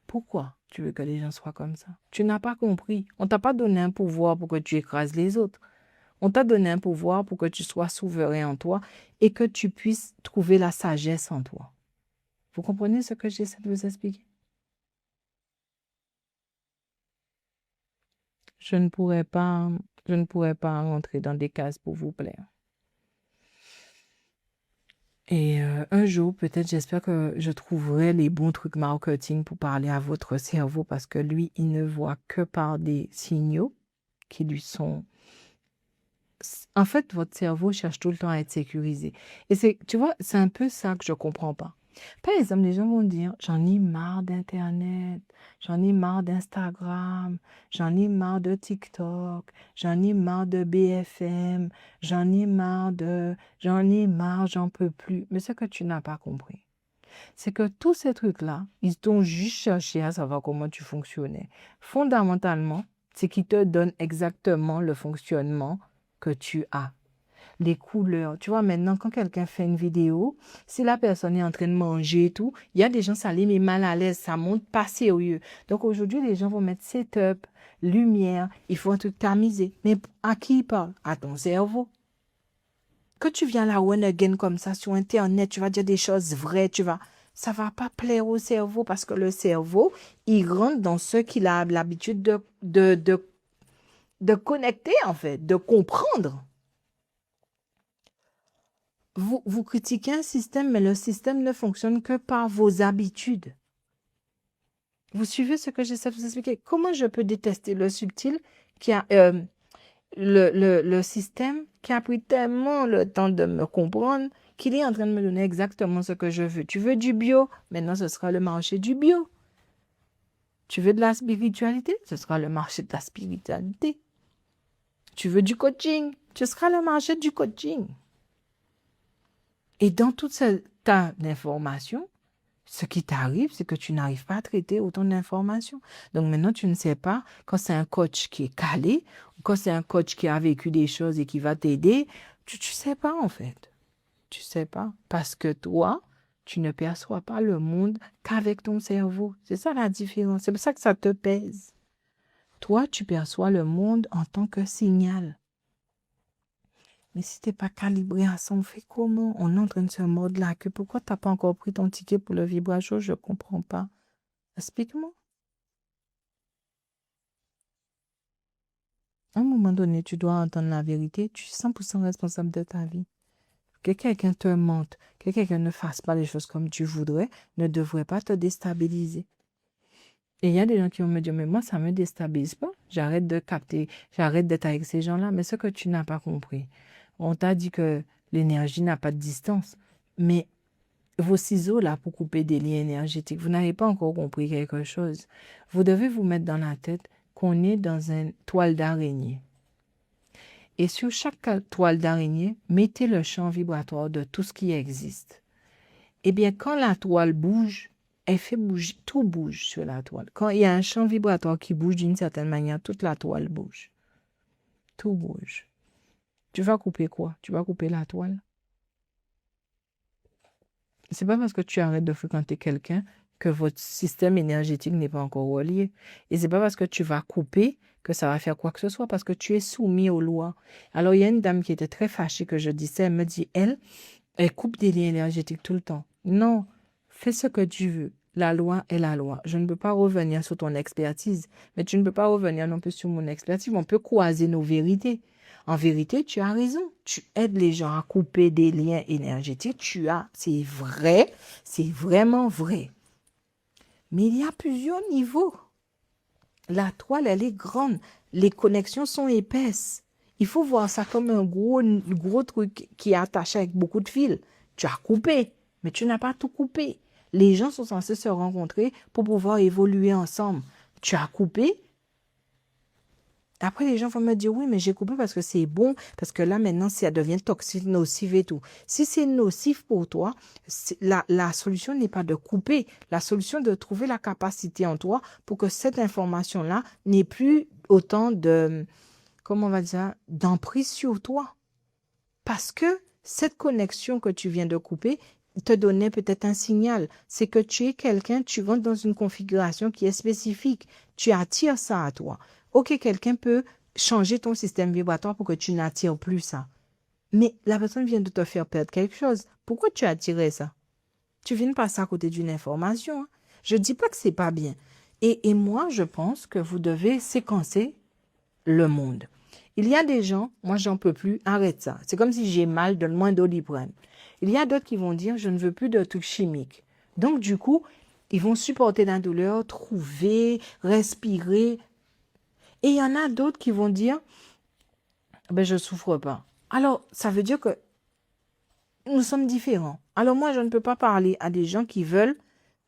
Pourquoi tu veux que les gens soient comme ça? Tu n'as pas compris. On ne t'a pas donné un pouvoir pour que tu écrases les autres. On t'a donné un pouvoir pour que tu sois souverain en toi et que tu puisses trouver la sagesse en toi. Vous comprenez ce que j'essaie de vous expliquer? Je ne pourrais pas rentrer dans des cases pour vous plaire. Et un jour, peut-être, j'espère que je trouverai les bons trucs marketing pour parler à votre cerveau parce que lui, il ne voit que par des signaux qui lui sont... En fait, votre cerveau cherche tout le temps à être sécurisé. Et tu vois, c'est un peu ça que je comprends pas. Par exemple, les gens vont dire, j'en ai marre d'Internet, j'en ai marre d'Instagram, j'en ai marre de TikTok, j'en ai marre de BFM, j'en ai marre, j'en peux plus. Mais ce que tu n'as pas compris, c'est que tous ces trucs-là, ils t'ont juste cherché à savoir comment tu fonctionnais. Fondamentalement, c'est qu'ils te donnent exactement le fonctionnement que tu as. Les couleurs. Tu vois, maintenant, quand quelqu'un fait une vidéo, si la personne est en train de manger et tout, il y a des gens, ça les met mal à l'aise, ça monte pas sérieux. Donc aujourd'hui, les gens vont mettre setup, lumière, il faut un truc tamisé. Mais à qui il parle? À ton cerveau. Que tu viens là, one again, comme ça, sur Internet, tu vas dire des choses vraies, ça va pas plaire au cerveau parce que le cerveau, il rentre dans ce qu'il a l'habitude de connecter, en fait, de comprendre. Vous critiquez un système, mais le système ne fonctionne que par vos habitudes. Vous suivez ce que j'essaie de vous expliquer? Comment je peux détester le subtil qui a le système qui a pris tellement le temps de me comprendre qu'il est en train de me donner exactement ce que je veux. Tu veux du bio? Maintenant, ce sera le marché du bio. Tu veux de la spiritualité? Ce sera le marché de la spiritualité. Tu veux du coaching? Ce sera le marché du coaching. Et dans toute cette tas d'informations, ce qui t'arrive, c'est que tu n'arrives pas à traiter autant d'informations. Donc maintenant, tu ne sais pas quand c'est un coach qui est calé, ou quand c'est un coach qui a vécu des choses et qui va t'aider. Tu ne sais pas en fait. Tu ne sais pas. Parce que toi, tu ne perçois pas le monde qu'avec ton cerveau. C'est ça la différence. C'est pour ça que ça te pèse. Toi, tu perçois le monde en tant que signal. Mais si t'es pas calibré à ça, on fait comment? On est en train de se mordre la queue. Pourquoi t'as pas encore pris ton ticket pour le vibracho? Je comprends pas. Explique-moi. À un moment donné, tu dois entendre la vérité. Tu es 100% responsable de ta vie. Que quelqu'un te mente, que quelqu'un ne fasse pas les choses comme tu voudrais, ne devrait pas te déstabiliser. Et il y a des gens qui vont me dire, mais moi, ça me déstabilise pas. J'arrête de capter, j'arrête d'être avec ces gens-là. Mais ce que tu n'as pas compris, on t'a dit que l'énergie n'a pas de distance. Mais vos ciseaux là pour couper des liens énergétiques, vous n'avez pas encore compris quelque chose. Vous devez vous mettre dans la tête qu'on est dans une toile d'araignée. Et sur chaque toile d'araignée, mettez le champ vibratoire de tout ce qui existe. Eh bien, quand la toile bouge, elle fait bouger, tout bouge sur la toile. Quand il y a un champ vibratoire qui bouge d'une certaine manière, toute la toile bouge. Tout bouge. Tu vas couper quoi? Tu vas couper la toile? C'est pas parce que tu arrêtes de fréquenter quelqu'un que votre système énergétique n'est pas encore relié. Et c'est pas parce que tu vas couper que ça va faire quoi que ce soit, parce que tu es soumis aux lois. Alors, il y a une dame qui était très fâchée que je disais, elle me dit, elle coupe des liens énergétiques tout le temps. Non, fais ce que tu veux. La loi est la loi. Je ne peux pas revenir sur ton expertise, mais tu ne peux pas revenir non plus sur mon expertise. On peut croiser nos vérités. En vérité, tu as raison. Tu aides les gens à couper des liens énergétiques. C'est vrai, c'est vraiment vrai. Mais il y a plusieurs niveaux. La toile, elle est grande. Les connexions sont épaisses. Il faut voir ça comme un gros truc qui est attaché avec beaucoup de fils. Tu as coupé, mais tu n'as pas tout coupé. Les gens sont censés se rencontrer pour pouvoir évoluer ensemble. Tu as coupé. Après, les gens vont me dire, oui, mais j'ai coupé parce que c'est bon, parce que là, maintenant, ça devient toxique, nocif et tout. Si c'est nocif pour toi, la solution n'est pas de couper. La solution est de trouver la capacité en toi pour que cette information-là n'ait plus autant de, comment on va dire, d'emprise sur toi. Parce que cette connexion que tu viens de couper te donnait peut-être un signal. C'est que tu es quelqu'un, tu rentres dans une configuration qui est spécifique. Tu attires ça à toi. Ok, quelqu'un peut changer ton système vibratoire pour que tu n'attires plus ça. Mais la personne vient de te faire perdre quelque chose. Pourquoi tu as attiré ça? Tu viens de passer à côté d'une information. Hein. Je ne dis pas que c'est pas bien. Et moi, je pense que vous devez séquencer le monde. Il y a des gens, moi j'en peux plus, arrête ça. C'est comme si j'ai mal, donne-moi un Doliprane. Il y a d'autres qui vont dire, je ne veux plus de trucs chimiques. Donc du coup, ils vont supporter la douleur, trouver, respirer. Et il y en a d'autres qui vont dire, ben je souffre pas. Alors, ça veut dire que nous sommes différents. Alors moi, je ne peux pas parler à des gens qui veulent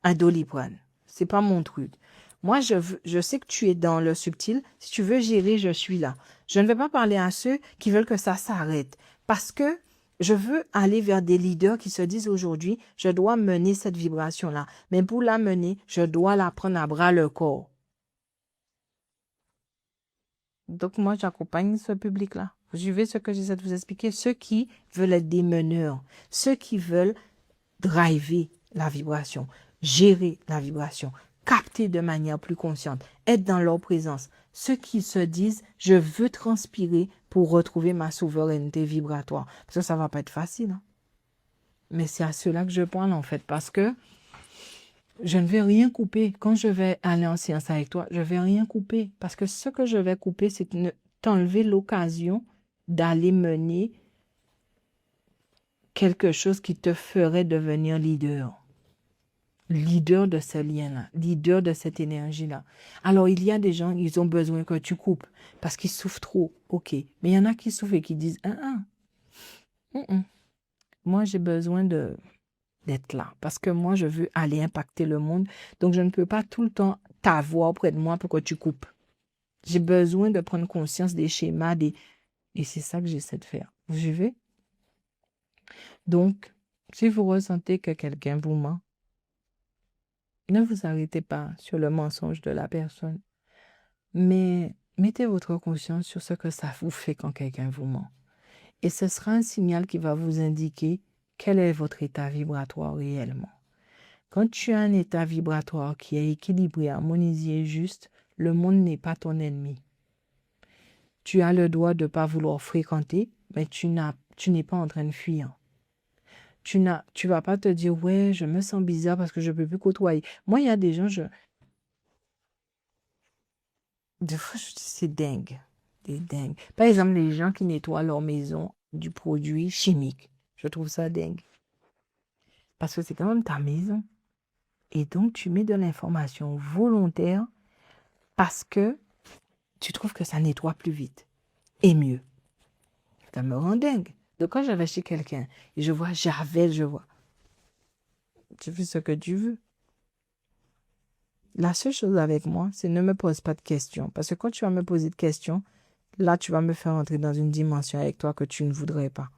un Doliprane. C'est pas mon truc. Moi, je sais que tu es dans le subtil. Si tu veux gérer, je suis là. Je ne vais pas parler à ceux qui veulent que ça s'arrête. Parce que je veux aller vers des leaders qui se disent aujourd'hui, je dois mener cette vibration-là. Mais pour la mener, je dois la prendre à bras le corps. Donc moi, j'accompagne ce public-là. Vous suivez ce que j'essaie de vous expliquer. Ceux qui veulent être des meneurs. Ceux qui veulent driver la vibration, gérer la vibration, capter de manière plus consciente, être dans leur présence. Ceux qui se disent, je veux transpirer pour retrouver ma souveraineté vibratoire. Parce que ça ne va pas être facile. Hein. Mais c'est à cela que je parle en fait. Parce que je ne vais rien couper. Quand je vais aller en séance avec toi, je ne vais rien couper. Parce que ce que je vais couper, c'est t'enlever l'occasion d'aller mener quelque chose qui te ferait devenir leader. Leader de ce lien-là, leader de cette énergie-là. Alors, il y a des gens, ils ont besoin que tu coupes parce qu'ils souffrent trop. OK. Mais il y en a qui souffrent et qui disent, moi, j'ai besoin d'être là parce que moi, je veux aller impacter le monde. Donc, je ne peux pas tout le temps t'avoir près de moi pour que tu coupes. J'ai besoin de prendre conscience des schémas, et c'est ça que j'essaie de faire. Vous suivez? Donc, si vous ressentez que quelqu'un vous ment, ne vous arrêtez pas sur le mensonge de la personne, mais mettez votre conscience sur ce que ça vous fait quand quelqu'un vous ment. Et ce sera un signal qui va vous indiquer quel est votre état vibratoire réellement. Quand tu as un état vibratoire qui est équilibré, harmonisé et juste, le monde n'est pas ton ennemi. Tu as le droit de ne pas vouloir fréquenter, mais tu n'es pas en train de fuir. Tu vas pas te dire, ouais, je me sens bizarre parce que je ne peux plus côtoyer. Moi, il y a des gens, des fois, je dis, c'est dingue. C'est dingue. Par exemple, les gens qui nettoient leur maison du produit chimique. Je trouve ça dingue. Parce que c'est quand même ta maison. Et donc, tu mets de l'information volontaire parce que tu trouves que ça nettoie plus vite et mieux. Ça me rend dingue. Donc, quand je vais chez quelqu'un et je vois Javel, tu fais ce que tu veux. La seule chose avec moi, c'est ne me pose pas de questions. Parce que quand tu vas me poser de questions, là, tu vas me faire entrer dans une dimension avec toi que tu ne voudrais pas.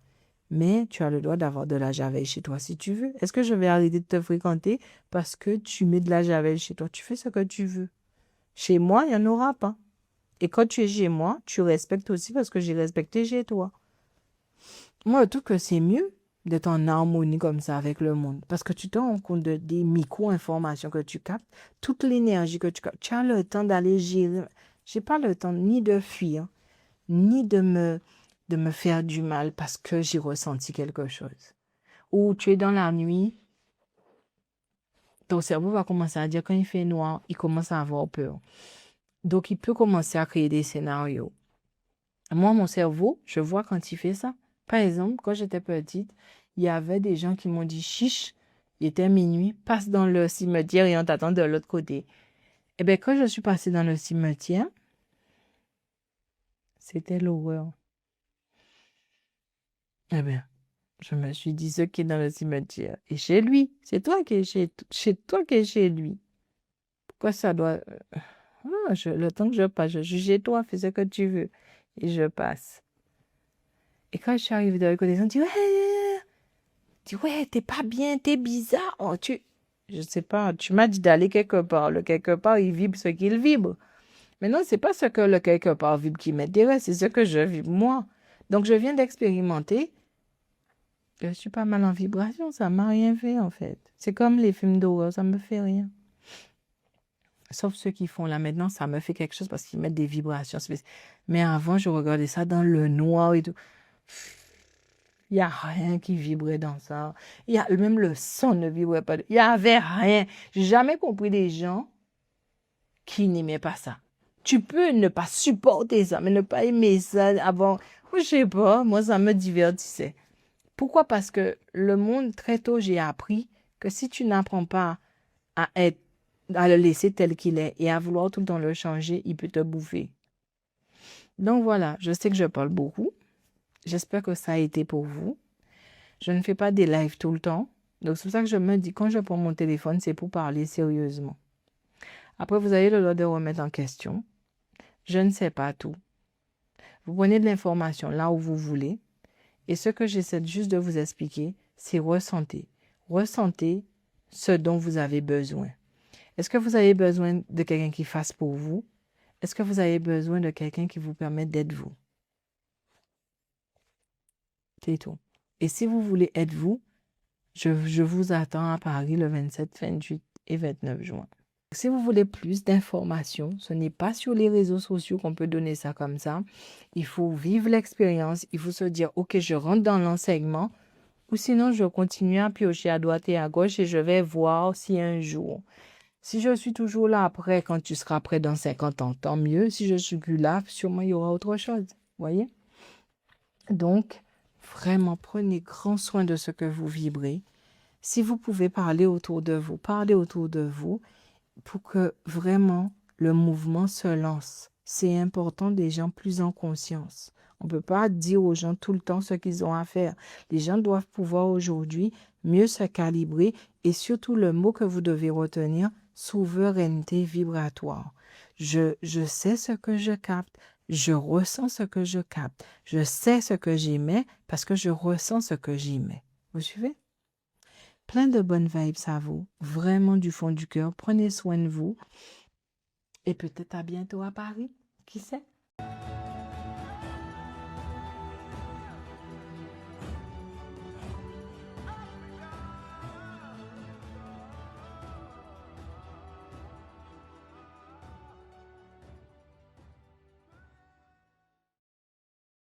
Mais tu as le droit d'avoir de la javel chez toi si tu veux. Est-ce que je vais arrêter de te fréquenter parce que tu mets de la javel chez toi? Tu fais ce que tu veux. Chez moi, il n'y en aura pas. Et quand tu es chez moi, tu respectes aussi parce que j'ai respecté chez toi. Moi, je trouve que c'est mieux d'être en harmonie comme ça avec le monde. Parce que tu te rends compte des micro-informations que tu captes, toute l'énergie que tu captes. Tu as le temps d'aller gérer. Je n'ai pas le temps ni de fuir, ni de me faire du mal parce que j'ai ressenti quelque chose. Ou tu es dans la nuit, ton cerveau va commencer à dire quand il fait noir, il commence à avoir peur. Donc, il peut commencer à créer des scénarios. Moi, mon cerveau, je vois quand il fait ça. Par exemple, quand j'étais petite, il y avait des gens qui m'ont dit, chiche, il était minuit, passe dans le cimetière et on t'attend de l'autre côté. Eh bien, quand je suis passée dans le cimetière, c'était l'horreur. Eh bien, Je me suis dit, ce qui est dans le cimetière est chez lui. C'est toi qui es chez toi qui es chez lui. Pourquoi ça doit... le temps que je passe, je suis chez toi, fais ce que tu veux. Et je passe. Et quand je suis arrivée de l'autre côté, ils ont dit, ouais, t'es pas bien, t'es bizarre. Oh, je sais pas, tu m'as dit d'aller quelque part. Le quelque part, il vibre ce qu'il vibre. Mais non, c'est pas ce que le quelque part vibre qui m'intéresse, c'est ce que je vibre moi. Donc, je viens d'expérimenter. Je suis pas mal en vibration, ça m'a rien fait en fait. C'est comme les films d'horreur, ça me fait rien. Sauf ceux qui font là maintenant, ça me fait quelque chose parce qu'ils mettent des vibrations spéciales. Mais avant, je regardais ça dans le noir et tout. Il n'y a rien qui vibrait dans ça. Même le son ne vibrait pas. Il n'y avait rien. J'ai jamais compris des gens qui n'aimaient pas ça. Tu peux ne pas supporter ça, mais ne pas aimer ça avant. Je sais pas, moi ça me divertissait. Pourquoi? Parce que le monde, très tôt, j'ai appris que si tu n'apprends pas à être, à le laisser tel qu'il est et à vouloir tout le temps le changer, il peut te bouffer. Donc voilà, je sais que je parle beaucoup. J'espère que ça a été pour vous. Je ne fais pas des lives tout le temps. Donc c'est pour ça que je me dis, quand je prends mon téléphone, c'est pour parler sérieusement. Après, vous avez le droit de remettre en question. Je ne sais pas tout. Vous prenez de l'information là où vous voulez. Et ce que j'essaie juste de vous expliquer, c'est ressentez. Ressentez ce dont vous avez besoin. Est-ce que vous avez besoin de quelqu'un qui fasse pour vous? Est-ce que vous avez besoin de quelqu'un qui vous permette d'être vous? C'est tout. Et si vous voulez être vous, je vous attends à Paris le 27, 28 et 29 juin. Si vous voulez plus d'informations, ce n'est pas sur les réseaux sociaux qu'on peut donner ça comme ça. Il faut vivre l'expérience. Il faut se dire, OK, je rentre dans l'enseignement. Ou sinon, je continue à piocher à droite et à gauche et je vais voir si un jour. Si je suis toujours là après, quand tu seras prêt dans 50 ans, tant mieux. Si je suis plus là, sûrement il y aura autre chose. Voyez? Donc, vraiment, prenez grand soin de ce que vous vibrez. Si vous pouvez parler autour de vous, parlez autour de vous pour que vraiment le mouvement se lance. C'est important des gens plus en conscience. On ne peut pas dire aux gens tout le temps ce qu'ils ont à faire. Les gens doivent pouvoir aujourd'hui mieux se calibrer et surtout le mot que vous devez retenir, souveraineté vibratoire. Je sais ce que je capte, je ressens ce que je capte, je sais ce que j'y mets parce que je ressens ce que j'y mets. Vous suivez? Plein de bonnes vibes à vous, vraiment du fond du cœur. Prenez soin de vous et peut-être à bientôt à Paris. Qui sait?